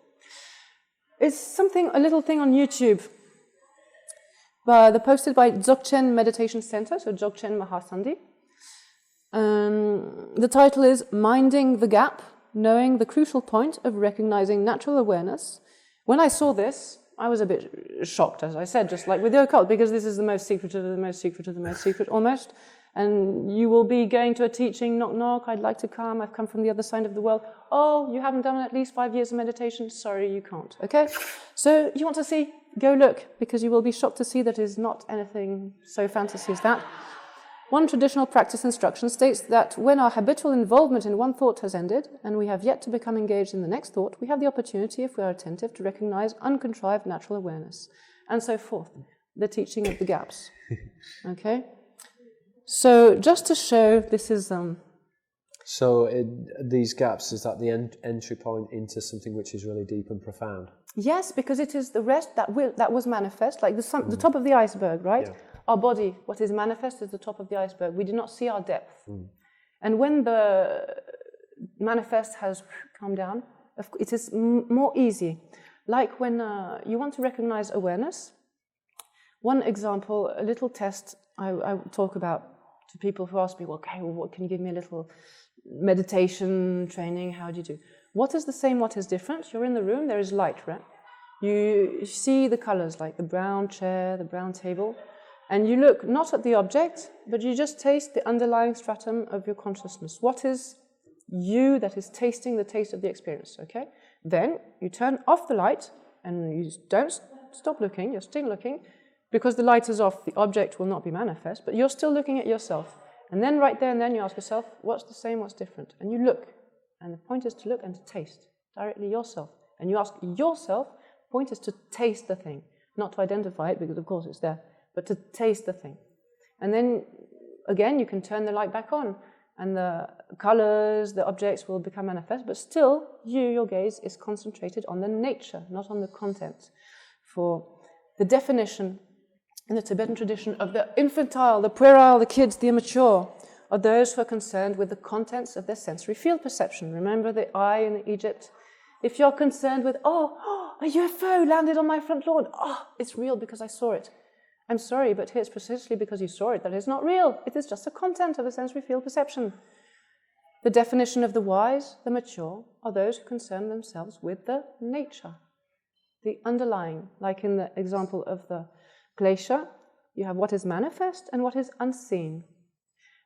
B: It's a little thing on YouTube. They're posted by Dzogchen Meditation Center, so Dzogchen Mahasandhi. The title is Minding the Gap, Knowing the Crucial Point of Recognizing Natural Awareness. When I saw this, I was a bit shocked, as I said, just like with the occult, because this is the most secret of the most secret of the most secret, almost. And you will be going to a teaching, knock, knock, I'd like to come, I've come from the other side of the world. Oh, you haven't done at least 5 years of meditation? Sorry, you can't, okay? So you want to see? Go look, because you will be shocked to see that it is not anything so fantasy as that. One traditional practice instruction states that when our habitual involvement in one thought has ended, and we have yet to become engaged in the next thought, we have the opportunity, if we are attentive, to recognize uncontrived natural awareness, and so forth. The teaching of the gaps, okay? So just to show, this is...
A: these gaps, is that the entry point into something which is really deep and profound?
B: Yes, because it is the rest that was manifest, like the top of the iceberg, right? Yeah. Our body, what is manifest, is the top of the iceberg. We do not see our depth. And when the manifest has come down, it is more easy. Like when you want to recognize awareness. One example, a little test I talk about to people who ask me, okay, what can you give me a little meditation training? How do you do? What is the same, what is different? You're in the room, there is light, right? You see the colors, like the brown chair, the brown table, and you look not at the object, but you just taste the underlying stratum of your consciousness. What is you that is tasting the taste of the experience, okay? Then you turn off the light, and you don't stop looking, you're still looking, because the light is off, the object will not be manifest, but you're still looking at yourself. And then right there and then you ask yourself, what's the same, what's different? And you look. And the point is to look and to taste directly yourself. And you ask yourself, the point is to taste the thing, not to identify it, because of course it's there, but to taste the thing. And then, again, you can turn the light back on, and the colors, the objects will become manifest, but still, your gaze is concentrated on the nature, not on the content. For the definition in the Tibetan tradition of the infantile, the puerile, the kids, the immature, are those who are concerned with the contents of their sensory field perception. Remember the eye in Egypt? If you're concerned with, a UFO landed on my front lawn, it's real because I saw it. I'm sorry, but it's precisely because you saw it that it's not real. It is just a content of a sensory field perception. The definition of the wise, the mature, are those who concern themselves with the nature, the underlying, like in the example of the glacier, you have what is manifest and what is unseen.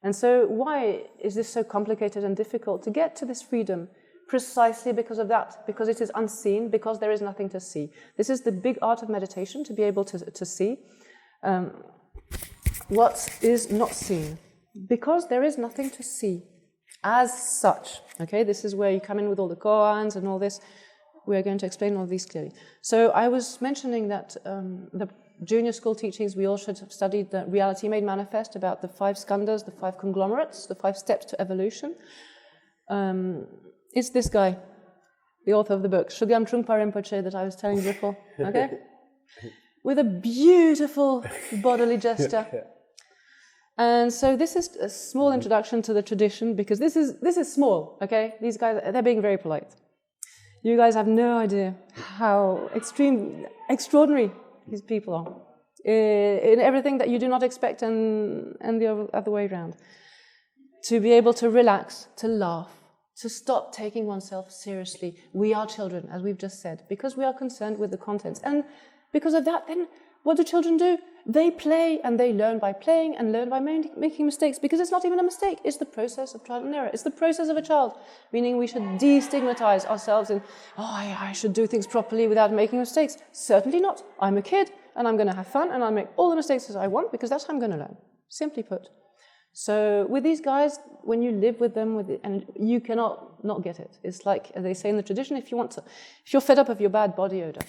B: And so why is this so complicated and difficult to get to this freedom? Precisely because of that, because it is unseen, because there is nothing to see. This is the big art of meditation, to be able to see what is not seen, because there is nothing to see as such. Okay, this is where you come in with all the koans and all this. We are going to explain all these clearly. So I was mentioning that the junior school teachings, we all should have studied the reality made manifest about the 5 skandhas, the 5 conglomerates, the 5 steps to evolution. It's this guy, the author of the book, Shugam Trungpa Rinpoche, that I was telling you before, okay? With a beautiful bodily gesture. And so this is a small introduction to the tradition, because this is small, okay? These guys, they're being very polite. You guys have no idea how extraordinary these people are in everything that you do not expect, and the other way around. To be able to relax, to laugh, to stop taking oneself seriously. We are children, as we've just said, because we are concerned with the contents. And because of that, then what do children do? They play, and they learn by playing and learn by making mistakes, because it's not even a mistake. It's the process of trial and error. It's the process of a child, meaning we should destigmatize ourselves in, I should do things properly without making mistakes. Certainly not. I'm a kid, and I'm going to have fun, and I'll make all the mistakes as I want, because that's how I'm going to learn, simply put. So with these guys, when you live with them, and you cannot not get it. It's like, as they say in the tradition, if you're fed up of your bad body odor,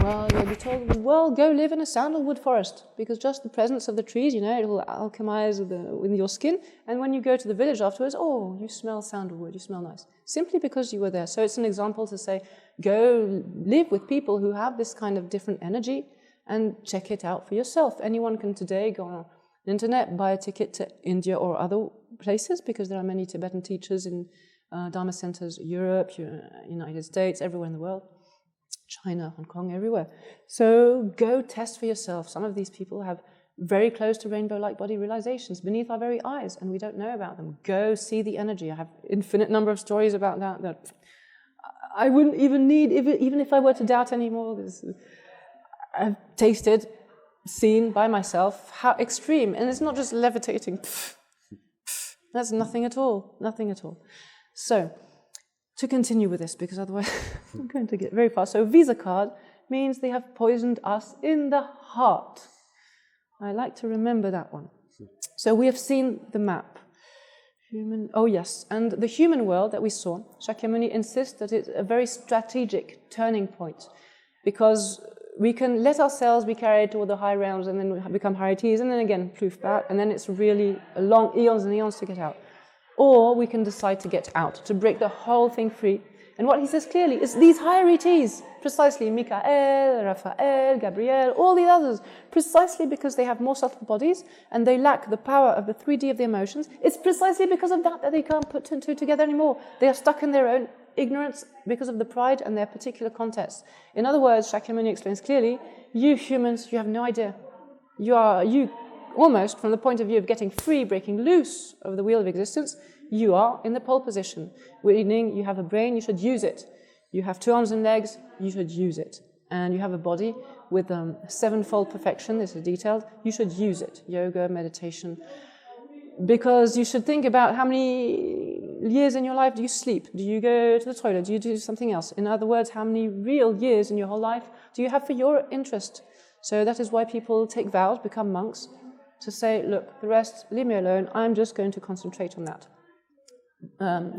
B: well, you'll be told, well, go live in a sandalwood forest, because just the presence of the trees, it will alchemize with your skin. And when you go to the village afterwards, you smell sandalwood, you smell nice, simply because you were there. So it's an example to say, go live with people who have this kind of different energy and check it out for yourself. Anyone can today go on the internet, buy a ticket to India or other places, because there are many Tibetan teachers in Dharma centers, Europe, United States, everywhere in the world. China, Hong Kong, everywhere. So go test for yourself. Some of these people have very close to rainbow-like body realizations beneath our very eyes, and we don't know about them. Go see the energy. I have infinite number of stories about that I wouldn't even need, even if I were to doubt anymore. I've tasted, seen by myself how extreme, and it's not just levitating. That's nothing at all, nothing at all. So, to continue with this, because otherwise I'm going to get very far. So Visa card means they have poisoned us in the heart. I like to remember that one. So we have seen the map. And the human world that we saw, Shakyamuni insists that it's a very strategic turning point, because we can let ourselves be carried toward the high realms and then become Haritis, and then again, ploof back, and then it's really a long eons and eons to get out. Or we can decide to get out, to break the whole thing free. And what he says clearly is these Haritis, precisely Michael, Raphael, Gabriel, all the others, precisely because they have more subtle bodies and they lack the power of the 3D of the emotions, it's precisely because of that they can't put 2 and 2 together anymore. They are stuck in their own ignorance because of the pride and their particular context. In other words, Shakyamuni explains clearly, you humans, you have no idea. You almost, from the point of view of getting free, breaking loose of the wheel of existence, you are in the pole position, meaning you have a brain, you should use it. You have 2 arms and legs, you should use it. And you have a body with 7-fold perfection, this is detailed, you should use it. Yoga, meditation. Because you should think about how many years in your life do you sleep? Do you go to the toilet? Do you do something else? In other words, how many real years in your whole life do you have for your interest? So that is why people take vows, become monks, to say, look, the rest, leave me alone, I'm just going to concentrate on that.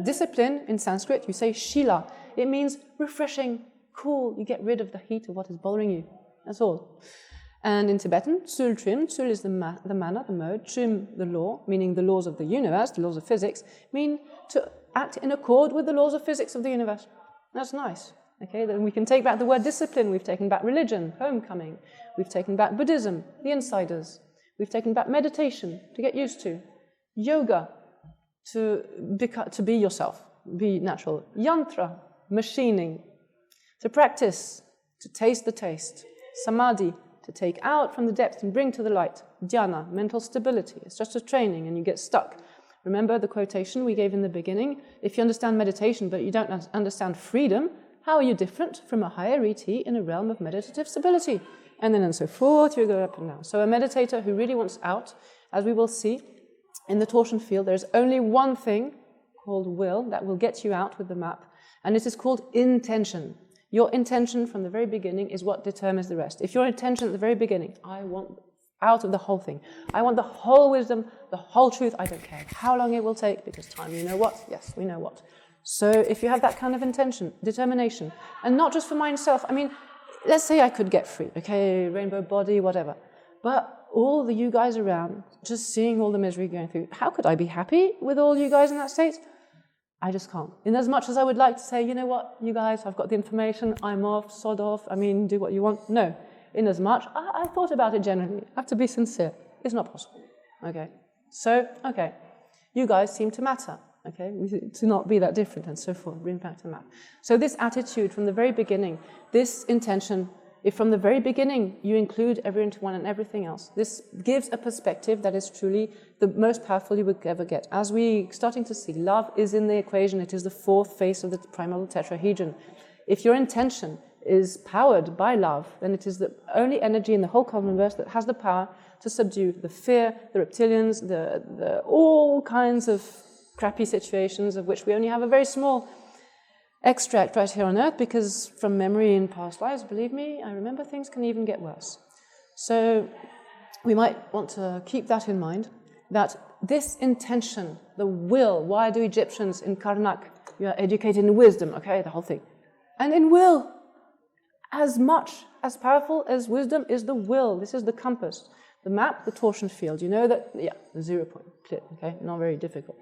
B: Discipline, in Sanskrit, you say shila. It means refreshing, cool, you get rid of the heat of what is bothering you. That's all. And in Tibetan, tsul trim, tsul is the manner, the mode, trim, the law, meaning the laws of the universe, the laws of physics, mean to act in accord with the laws of physics of the universe. That's nice. Okay, then we can take back the word discipline, we've taken back religion, homecoming, we've taken back Buddhism, the insiders. We've taken back meditation to get used to. Yoga, to be yourself, be natural. Yantra, machining. To practice, to taste the taste. Samadhi, to take out from the depth and bring to the light. Dhyana, mental stability. It's just a training and you get stuck. Remember the quotation we gave in the beginning? If you understand meditation but you don't understand freedom, how are you different from a higher ET in a realm of meditative stability? And then and so forth, you go up and down. So a meditator who really wants out, as we will see, in the torsion field, there's only one thing called will that will get you out with the map, and it is called intention. Your intention from the very beginning is what determines the rest. If your intention at the very beginning, I want out of the whole thing, I want the whole wisdom, the whole truth, I don't care how long it will take, because time, you know what? Yes, we know what. So if you have that kind of intention, determination, and not just for myself, I mean, let's say I could get free, okay, rainbow body, whatever, but all the you guys around, just seeing all the misery going through, how could I be happy with all you guys in that state? I just can't. In as much as I would like to say, you know what, you guys, I've got the information, I'm off, sod off, I mean, do what you want. No. In as much, I thought about it generally. I have to be sincere. It's not possible. Okay. So, okay. You guys seem to matter. Okay. To not be that different and so forth. Bring back to map. So this attitude from the very beginning, this intention, if from the very beginning you include everyone and everything else, this gives a perspective that is truly the most powerful you would ever get. As we're starting to see, love is in the equation. It is the fourth face of the primal tetrahedron. If your intention is powered by love, then it is the only energy in the whole cosmos that has the power to subdue the fear, the reptilians, the all kinds of crappy situations of which we only have a very small extract right here on Earth, because from memory in past lives, believe me, I remember things can even get worse. So we might want to keep that in mind, that this intention, the will, why do Egyptians in Karnak, you are educated in wisdom, okay, the whole thing. And in will, as much, as powerful as wisdom is the will. This is the compass. The map, the torsion field. You know that, yeah, the 0 point, clear, okay, not very difficult.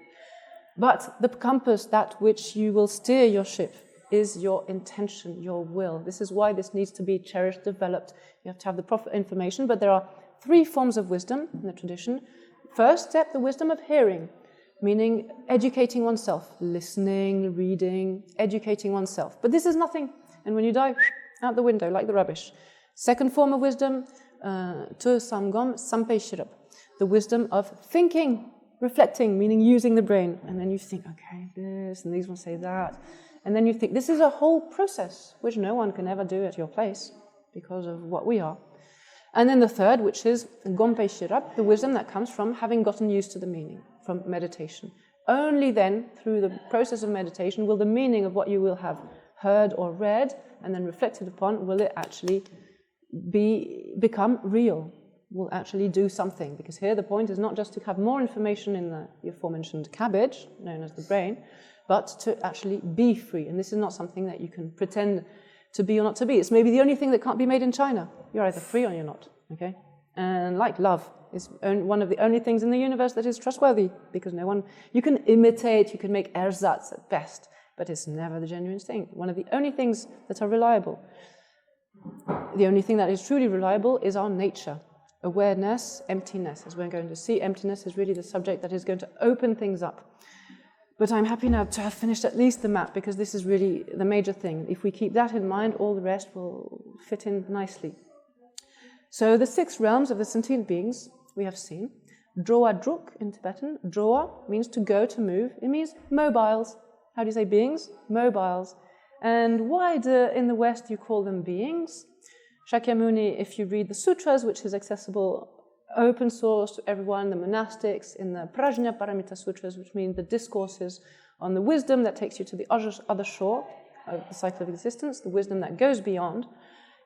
B: But the compass, that which you will steer your ship, is your intention, your will. This is why this needs to be cherished, developed. You have to have the proper information, but there are 3 forms of wisdom in the tradition. First step, the wisdom of hearing, meaning educating oneself, listening, reading, educating oneself. But this is nothing. And when you die, out the window, like the rubbish. Second form of wisdom, tu samgom sampeshirab, the wisdom of thinking, reflecting, meaning using the brain. And then you think, okay, this, and these will say that. And then you think, this is a whole process, which no one can ever do at your place because of what we are. And then the third, which is gompe shirab, the wisdom that comes from having gotten used to the meaning, from meditation. Only then, through the process of meditation, will the meaning of what you will have heard or read and then reflected upon, will it actually become real, will actually do something. Because here the point is not just to have more information in the aforementioned cabbage, known as the brain, but to actually be free. And this is not something that you can pretend to be or not to be. It's maybe the only thing that can't be made in China. You're either free or you're not, okay? And like love is one of the only things in the universe that is trustworthy, because no one, you can imitate, you can make ersatz at best, but it's never the genuine thing. One of the only things that are reliable, the only thing that is truly reliable is our nature. Awareness, emptiness. As we're going to see, emptiness is really the subject that is going to open things up. But I'm happy now to have finished at least the map, because this is really the major thing. If we keep that in mind, all the rest will fit in nicely. So the 6 realms of the sentient beings we have seen. Droa druk in Tibetan. Droa means to go, to move. It means mobiles. How do you say beings? Mobiles. And why in the West you call them beings? Shakyamuni, if you read the sutras, which is accessible open source to everyone, the monastics, in the Prajna Paramita Sutras, which mean the discourses on the wisdom that takes you to the other shore of the cycle of existence, the wisdom that goes beyond,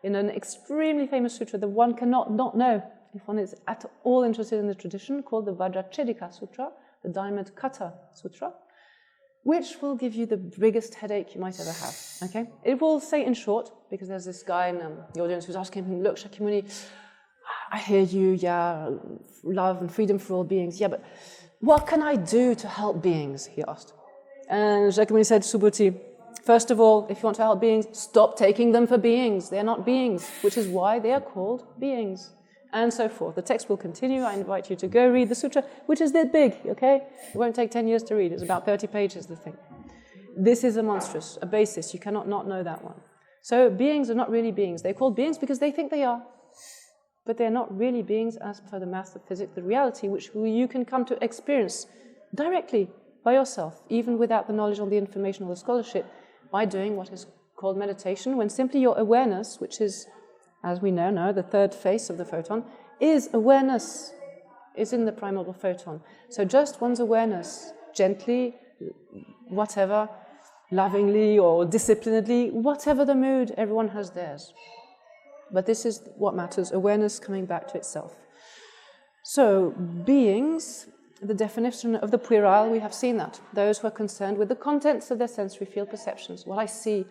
B: in an extremely famous sutra that one cannot not know if one is at all interested in the tradition, called the Vajrachedika Sutra, the Diamond Cutter Sutra, which will give you the biggest headache you might ever have, okay? It will say in short, because there's this guy in the audience who's asking him, look, Shakyamuni, I hear you, yeah, love and freedom for all beings, yeah, but what can I do to help beings, he asked. And Shakyamuni said, Subhuti, first of all, if you want to help beings, stop taking them for beings. They're not beings, which is why they are called beings. and so forth. The text will continue. I invite you to go read the sutra, which is that big, okay? It won't take 10 years to read. It's about 30 pages, the thing. This is a monstrous, a basis. You cannot not know that one. So beings are not really beings. They're called beings because they think they are. But they're not really beings as per the maths of physics, the reality which you can come to experience directly by yourself, even without the knowledge or the information or the scholarship, by doing what is called meditation, when simply your awareness, which is, as we know, the third face of the photon, is awareness, is in the primordial photon. So just one's awareness, gently, whatever, lovingly or disciplinedly, whatever the mood, everyone has theirs. But this is what matters, awareness coming back to itself. So, beings, the definition of the puerile, we have seen that. Those who are concerned with the contents of their sensory field perceptions. What I see,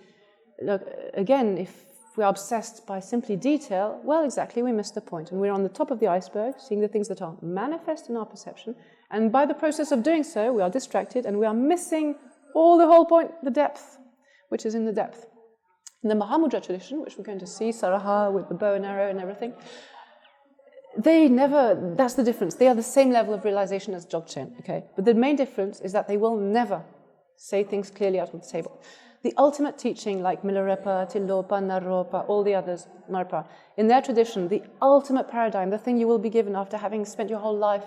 B: look, again, if we are obsessed by simply detail, well, exactly, we miss the point. And we're on the top of the iceberg, seeing the things that are manifest in our perception. And by the process of doing so, we are distracted and we are missing all the whole point, the depth, which is in the depth. In the Mahamudra tradition, which we're going to see, Saraha with the bow and arrow and everything, they never, that's the difference. They are the same level of realization as Dzogchen, okay? But the main difference is that they will never say things clearly out on the table. The ultimate teaching, like Milarepa, Tilopa, Naropa, all the others, Marpa, in their tradition, the ultimate paradigm, the thing you will be given after having spent your whole life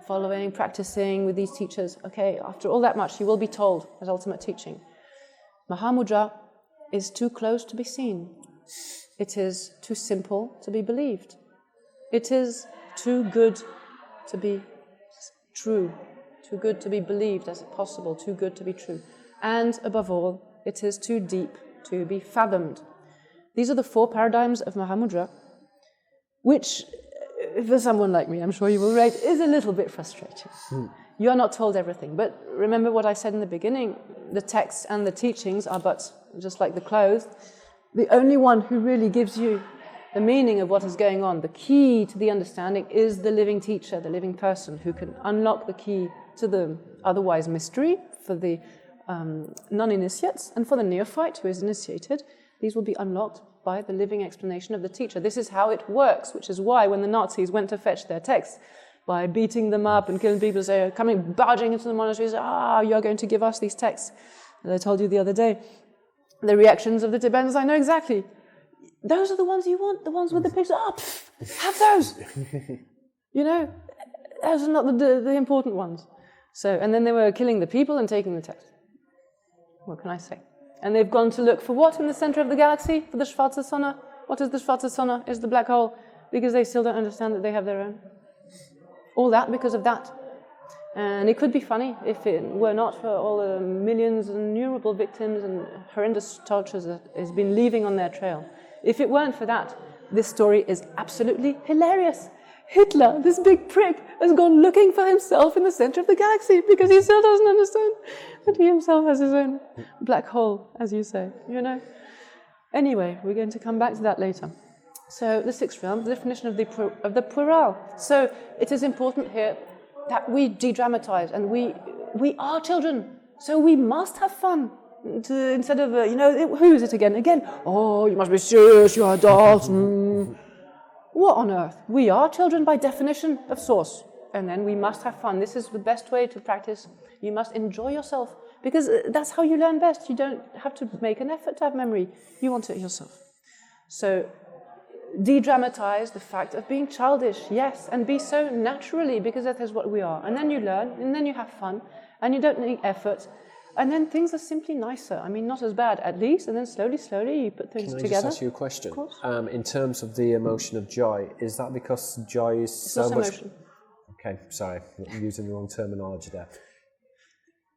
B: following, practicing with these teachers, okay, after all that much, you will be told as ultimate teaching. Mahamudra is too close to be seen. It is too simple to be believed. It is too good to be true, too good to be believed as possible, too good to be true. And above all, it is too deep to be fathomed. These are the four paradigms of Mahamudra, which, for someone like me, I'm sure you will rate, is a little bit frustrating. You are not told everything, but remember what I said in the beginning, the texts and the teachings are but, just like the clothes, the only one who really gives you the meaning of what is going on. The key to the understanding is the living teacher, the living person who can unlock the key to the otherwise mystery for the non-initiates, and for the neophyte who is initiated, these will be unlocked by the living explanation of the teacher. This is how it works, which is why when the Nazis went to fetch their texts, by beating them up and killing people, say, coming barging into the monasteries, you're going to give us these texts. As I told you the other day, the reactions of the Tibetans, I know exactly. Those are the ones you want, the ones with the pictures. Have those. You know, those are not the important ones. So, and then they were killing the people and taking the text. What can I say? And they've gone to look for what in the center of the galaxy? For the Schwarze Sonne. What is the Schwarze Sonne? Is the black hole. Because they still don't understand that they have their own. All that because of that. And it could be funny if it were not for all the millions and innumerable victims and horrendous tortures that has been leaving on their trail. If it weren't for that, this story is absolutely hilarious. Hitler, this big prick, has gone looking for himself in the center of the galaxy because he still doesn't understand that he himself has his own black hole, as you say, you know. Anyway, we're going to come back to that later. So the sixth realm, the definition of the puerile. So it is important here that we de-dramatize, and we are children, so we must have fun. Instead of, who is it again? You must be serious, you're adults. What on earth? We are children by definition of source. And then we must have fun. This is the best way to practice. You must enjoy yourself. Because that's how you learn best. You don't have to make an effort to have memory. You want it yourself. So, de-dramatize the fact of being childish, yes, and be so naturally, because that is what we are. And then you learn, and then you have fun, and you don't need effort. And then things are simply nicer. I mean, not as bad, at least. And then slowly, you put things together.
A: Can I just ask you a question? Of course. In terms of the emotion of joy, is that because joy is so much... Emotion. Okay, sorry, I'm using the wrong terminology there.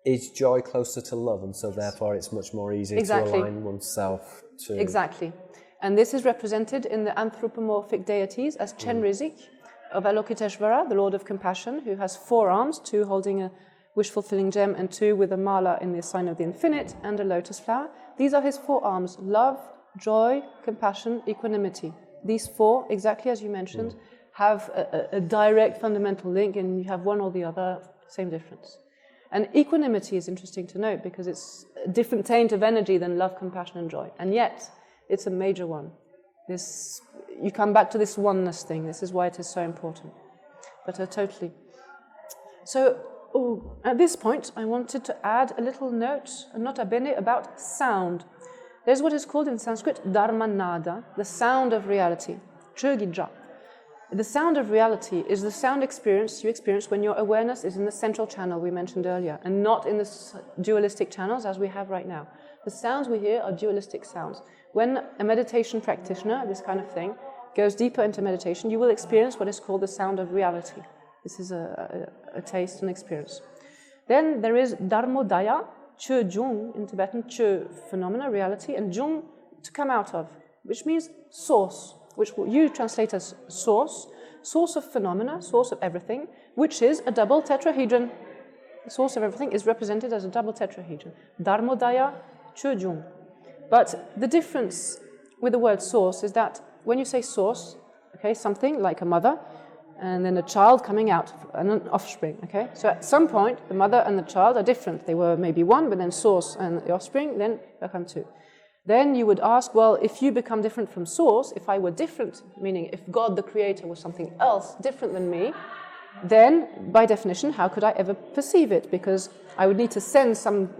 A: Is joy closer to love, and so therefore it's much more easy to align oneself to...
B: Exactly. And this is represented in the anthropomorphic deities as Chenrizik of Avalokiteshvara, the Lord of Compassion, who has 4 arms, 2 holding a wish-fulfilling gem, and 2 with a mala in the sign of the infinite, and a lotus flower. These are his 4 arms: love, joy, compassion, equanimity. These 4, exactly as you mentioned, have a direct fundamental link, and you have one or the other, same difference. And equanimity is interesting to note, because it's a different taint of energy than love, compassion, and joy. And yet, it's a major one. This, you come back to this oneness thing. This is why it is so important. But totally. So, at this point, I wanted to add a little note, a nota bene, about sound. There's what is called in Sanskrit dharmanada, the sound of reality. Chögija. The sound of reality is the sound experience you experience when your awareness is in the central channel we mentioned earlier, and not in the dualistic channels as we have right now. The sounds we hear are dualistic sounds. When a meditation practitioner, this kind of thing, goes deeper into meditation, you will experience what is called the sound of reality. This is a taste and experience. Then there is dharmodaya, chö jung in Tibetan, chö phenomena, reality, and jung to come out of, which means source, which you translate as source, source of phenomena, source of everything, which is a double tetrahedron. The source of everything is represented as a double tetrahedron. Dharmodaya, chö jung. But the difference with the word source is that when you say source, okay, something like a mother, and then a child coming out, and an offspring, okay? So at some point, the mother and the child are different. They were maybe one, but then source and the offspring, then become two. Then you would ask, well, if you become different from source, if I were different, meaning if God the Creator was something else different than me, then by definition, how could I ever perceive it? Because I would need to send some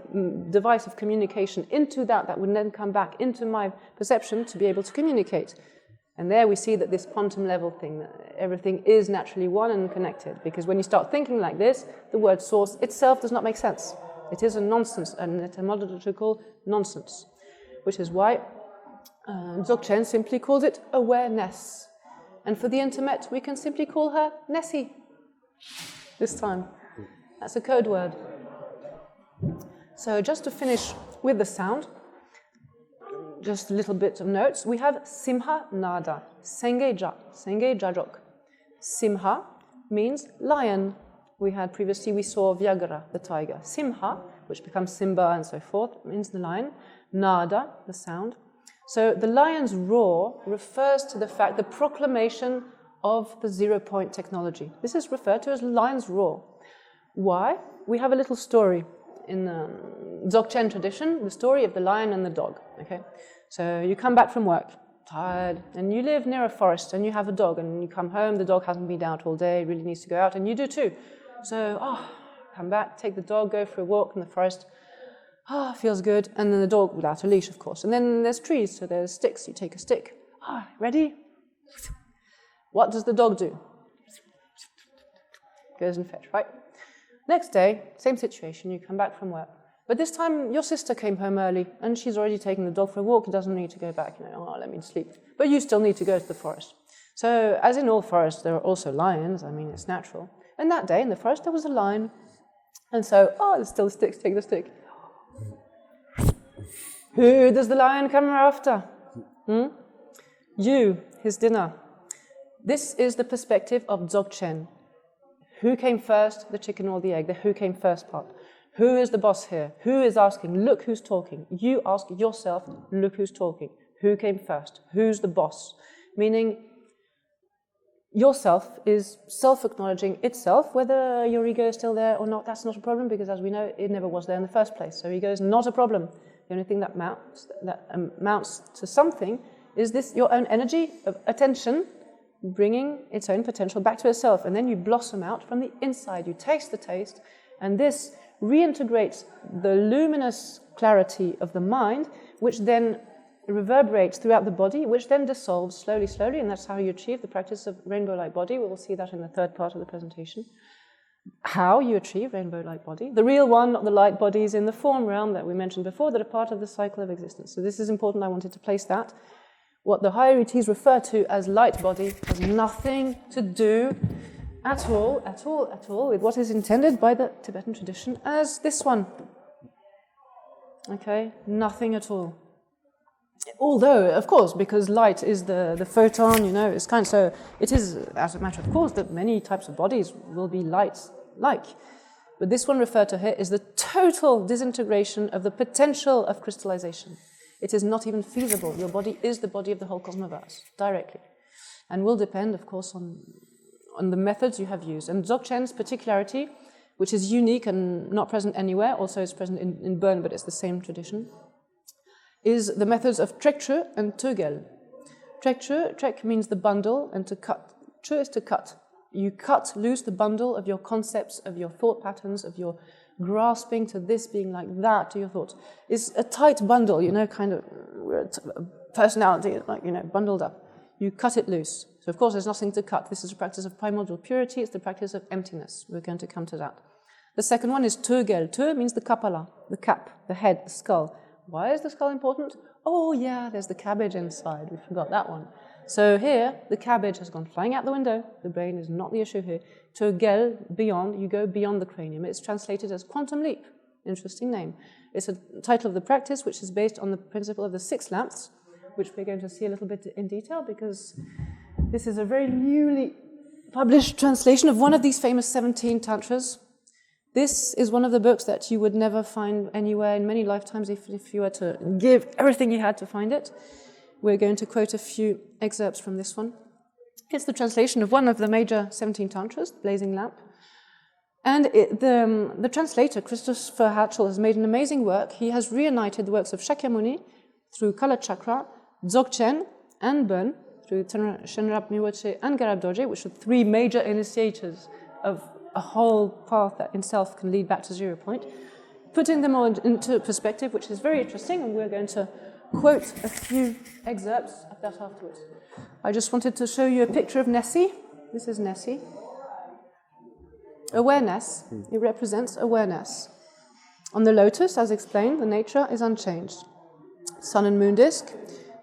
B: device of communication into that would then come back into my perception to be able to communicate. And there we see that this quantum level thing, that everything is naturally one and connected. Because when you start thinking like this, the word source itself does not make sense. It is a nonsense, an etymological nonsense. Which is why Dzogchen simply calls it awareness. And for the intimate, we can simply call her Nessie. This time. That's a code word. So just to finish with the sound, just a little bit of notes. We have Simha Nada, Sengeja, Senge Jajok. Simha means lion. We saw Vyagra, the tiger. Simha, which becomes Simba and so forth, means the lion. Nada, the sound. So the lion's roar refers to the fact, the proclamation of the zero-point technology. This is referred to as lion's roar. Why? We have a little story in the Dzogchen tradition, the story of the lion and the dog. Okay, so you come back from work, tired, and you live near a forest, and you have a dog, and you come home, the dog hasn't been out all day, really needs to go out, and you do too. So, come back, take the dog, go for a walk in the forest. Feels good. And then the dog without a leash, of course. And then there's trees, so there's sticks. You take a stick. Ready? What does the dog do? Goes and fetch, right? Next day, same situation. You come back from work. But this time, your sister came home early, and she's already taken the dog for a walk. He doesn't need to go back. Let me sleep. But you still need to go to the forest. So, as in all forests, there are also lions. I mean, it's natural. And that day in the forest, there was a lion. And so, there's still sticks. Take the stick. Who does the lion come after? You, his dinner. This is the perspective of Dzogchen. Who came first, the chicken or the egg? The who came first part. Who is the boss here? Who is asking? Look who's talking. You ask yourself, look who's talking. Who came first? Who's the boss? Meaning, yourself is self-acknowledging itself. Whether your ego is still there or not, that's not a problem, because as we know, it never was there in the first place. So ego is not a problem. The only thing that amounts to something is this, your own energy of attention, bringing its own potential back to itself. And then you blossom out from the inside. You taste the taste, and this reintegrates the luminous clarity of the mind, which then reverberates throughout the body, which then dissolves slowly, slowly, and that's how you achieve the practice of rainbow-like body. We will see that in the third part of the presentation. How you achieve rainbow-like body. The real one, not the light bodies in the form realm that we mentioned before, that are part of the cycle of existence. So this is important. I wanted to place that. What the higher ETs refer to as light body has nothing to do at all with what is intended by the Tibetan tradition as this one. Okay, nothing at all. Although, of course, because light is the photon, it's kind of, so it is, as a matter of course, that many types of bodies will be light-like. But this one referred to here is the total disintegration of the potential of crystallization. It is not even feasible. Your body is the body of the whole cosmoverse, directly. And will depend, of course, on the methods you have used. And Dzogchen's particularity, which is unique and not present anywhere, also is present in Bern, but it's the same tradition, is the methods of Trekchö and Tögel. Trek means the bundle, and to cut. Tre is to cut. You cut loose the bundle of your concepts, of your thought patterns, of your grasping to this being like that to your thoughts. It's a tight bundle, kind of personality, bundled up. You cut it loose. So of course there's nothing to cut. This is a practice of primordial purity. It's the practice of emptiness. We're going to come to that. The second one is Tögel. Tö means the kapala, the cap, the head, the skull. Why is the skull important? Oh yeah, there's the cabbage inside. We forgot that one. So here, the cabbage has gone flying out the window. The brain is not the issue here. Tögel, beyond, you go beyond the cranium. It's translated as quantum leap. Interesting name. It's a title of the practice which is based on the principle of the 6 lamps, which we're going to see a little bit in detail because this is a very newly published translation of one of these famous 17 tantras. This is one of the books that you would never find anywhere in many lifetimes if you were to give everything you had to find it. We're going to quote a few excerpts from this one. It's the translation of one of the major 17 tantras, Blazing Lamp. And the translator, Christopher Hatchell, has made an amazing work. He has reunited the works of Shakyamuni through Kala Chakra, Dzogchen, and Bön through Shenrab Miwoche and Garab Dorje, which are 3 major initiators of a whole path that in self can lead back to 0 point, putting them all into perspective, which is very interesting, and we're going to quote a few excerpts of that afterwards. I just wanted to show you a picture of Nessie. This is Nessie. Awareness. It represents awareness. On the lotus, as explained, the nature is unchanged. Sun and moon disk.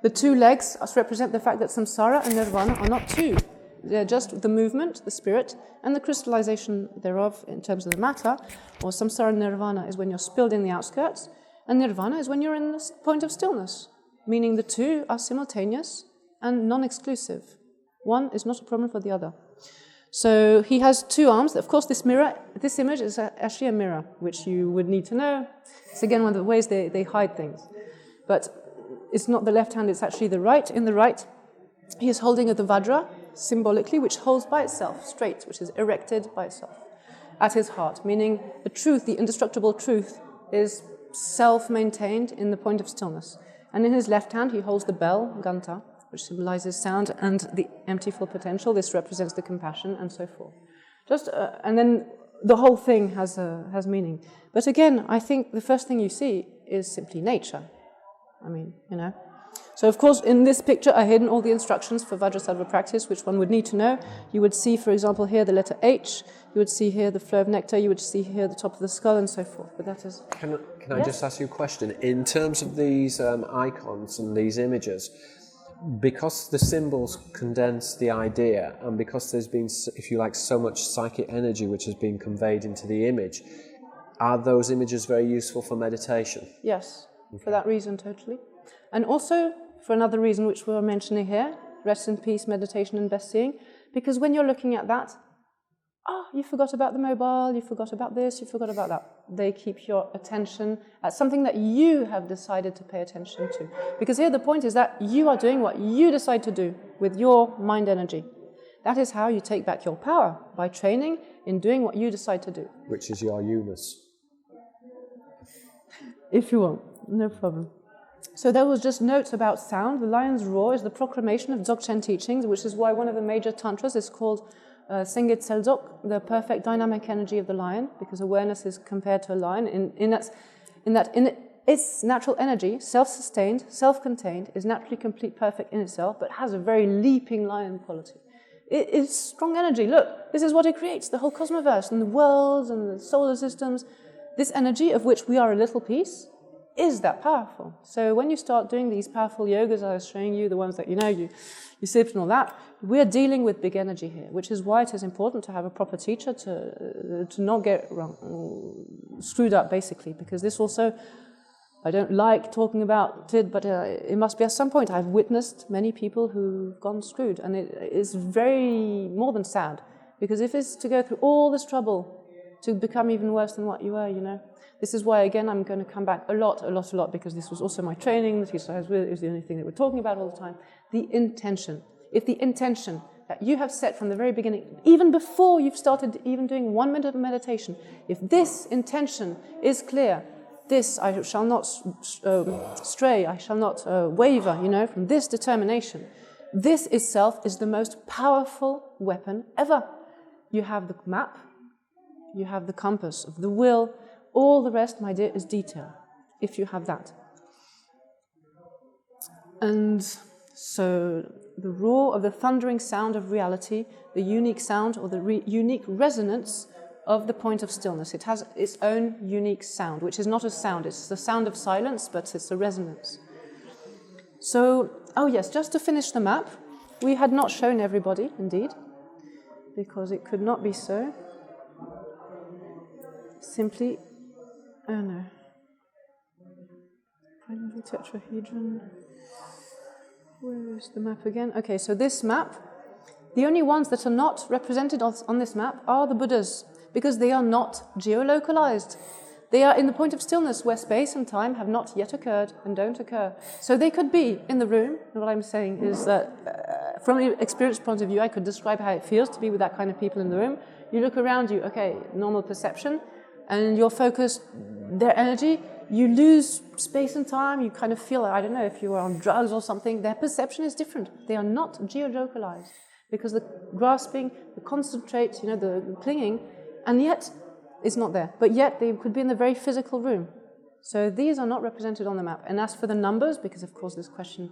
B: The 2 legs represent the fact that samsara and nirvana are not 2. They're just the movement, the spirit, and the crystallization thereof in terms of the matter. Or samsara and nirvana is when you're spilled in the outskirts, and nirvana is when you're in the point of stillness, meaning the 2 are simultaneous and non-exclusive. One is not a problem for the other. So he has 2 arms. Of course, this image is actually a mirror, which you would need to know. It's again one of the ways they hide things. But it's not the left hand, it's actually the right. In the right, he is holding the Vajra, symbolically, which holds by itself, straight, which is erected by itself, at his heart, meaning the truth, the indestructible truth, is self-maintained in the point of stillness. And in his left hand, he holds the bell, Ganta, which symbolizes sound and the empty full potential. This represents the compassion and so forth. And then the whole thing has meaning. But again, I think the first thing you see is simply nature. So of course, in this picture are hidden all the instructions for Vajrasattva practice, which one would need to know. You would see, for example, here the letter H. You would see here the flow of nectar. You would see here the top of the skull, and so forth. But that is.
A: Can I just ask you a question? In terms of these icons and these images, because the symbols condense the idea, and because there's been, if you like, so much psychic energy which has been conveyed into the image, are those images very useful for meditation?
B: Yes, for that reason, totally. And also for another reason which we're mentioning here, rest in peace, meditation and best seeing, because when you're looking at that, you forgot about the mobile, you forgot about this, you forgot about that. They keep your attention at something that you have decided to pay attention to. Because here the point is that you are doing what you decide to do with your mind energy. That is how you take back your power, by training in doing what you decide to do.
A: Which is your Eunice.
B: If you want, no problem. So there was just notes about sound. The lion's roar is the proclamation of Dzogchen teachings, which is why one of the major tantras is called Sengit Seldzok, the perfect dynamic energy of the lion, because awareness is compared to a lion in its natural energy, self-sustained, self-contained, is naturally complete, perfect in itself, but has a very leaping lion quality. It is strong energy. Look, this is what it creates, the whole cosmoverse and the worlds and the solar systems. This energy, of which we are a little piece, is that powerful. So when you start doing these powerful yogas I was showing you, the ones that you sipped and all that, we're dealing with big energy here, which is why it is important to have a proper teacher to not get screwed up, basically, because this also, I don't like talking about it, but it must be at some point. I've witnessed many people who've gone screwed, and it is very more than sad, because if it's to go through all this trouble to become even worse than what you were, This is why, again, I'm going to come back a lot, because this was also my training. This is the only thing that we're talking about all the time. The intention. If the intention that you have set from the very beginning, even before you've started even doing 1 minute of meditation, if this intention is clear, this I shall not stray, I shall not waver, from this determination, This itself is the most powerful weapon ever. You have the map, you have the compass of the will, all the rest, my dear, is detail, if you have that. And so the roar of the thundering sound of reality, the unique sound or the unique resonance of the point of stillness. It has its own unique sound, which is not a sound, it's the sound of silence, but it's a resonance. So, oh yes, just to finish the map, we had not shown everybody, indeed, because it could not be so. Simply, oh no. Primary tetrahedron. Where is the map again? Okay, so this map, the only ones that are not represented on this map are the Buddhas, because they are not geolocalized. They are in the point of stillness where space and time have not yet occurred and don't occur. So they could be in the room. And what I'm saying is that from the experience point of view, I could describe how it feels to be with that kind of people in the room. You look around you, okay, normal perception, and your focus, their energy, you lose space and time, you kind of feel, I don't know, if you are on drugs or something, their perception is different. They are not geolocalized because the grasping, the concentrate, the clinging, and yet it's not there. But yet they could be in the very physical room. So these are not represented on the map. And as for the numbers, because of course this question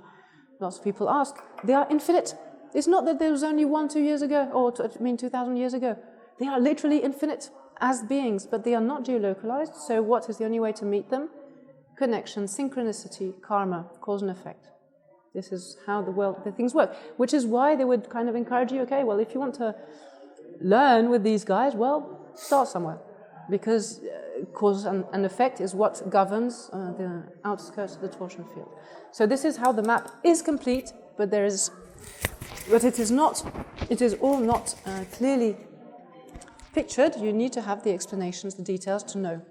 B: lots of people ask, they are infinite. It's not that there was only 2 years ago, or 2,000 years ago. They are literally infinite as beings, but they are not geolocalized. So what is the only way to meet them? Connection, synchronicity, karma, cause and effect. This is how the things work. Which is why they would kind of encourage you, okay, well, if you want to learn with these guys, well, start somewhere. Because cause and effect is what governs the outskirts of the torsion field. So this is how the map is complete, but it is all not clearly pictured. You need to have the explanations, the details to know.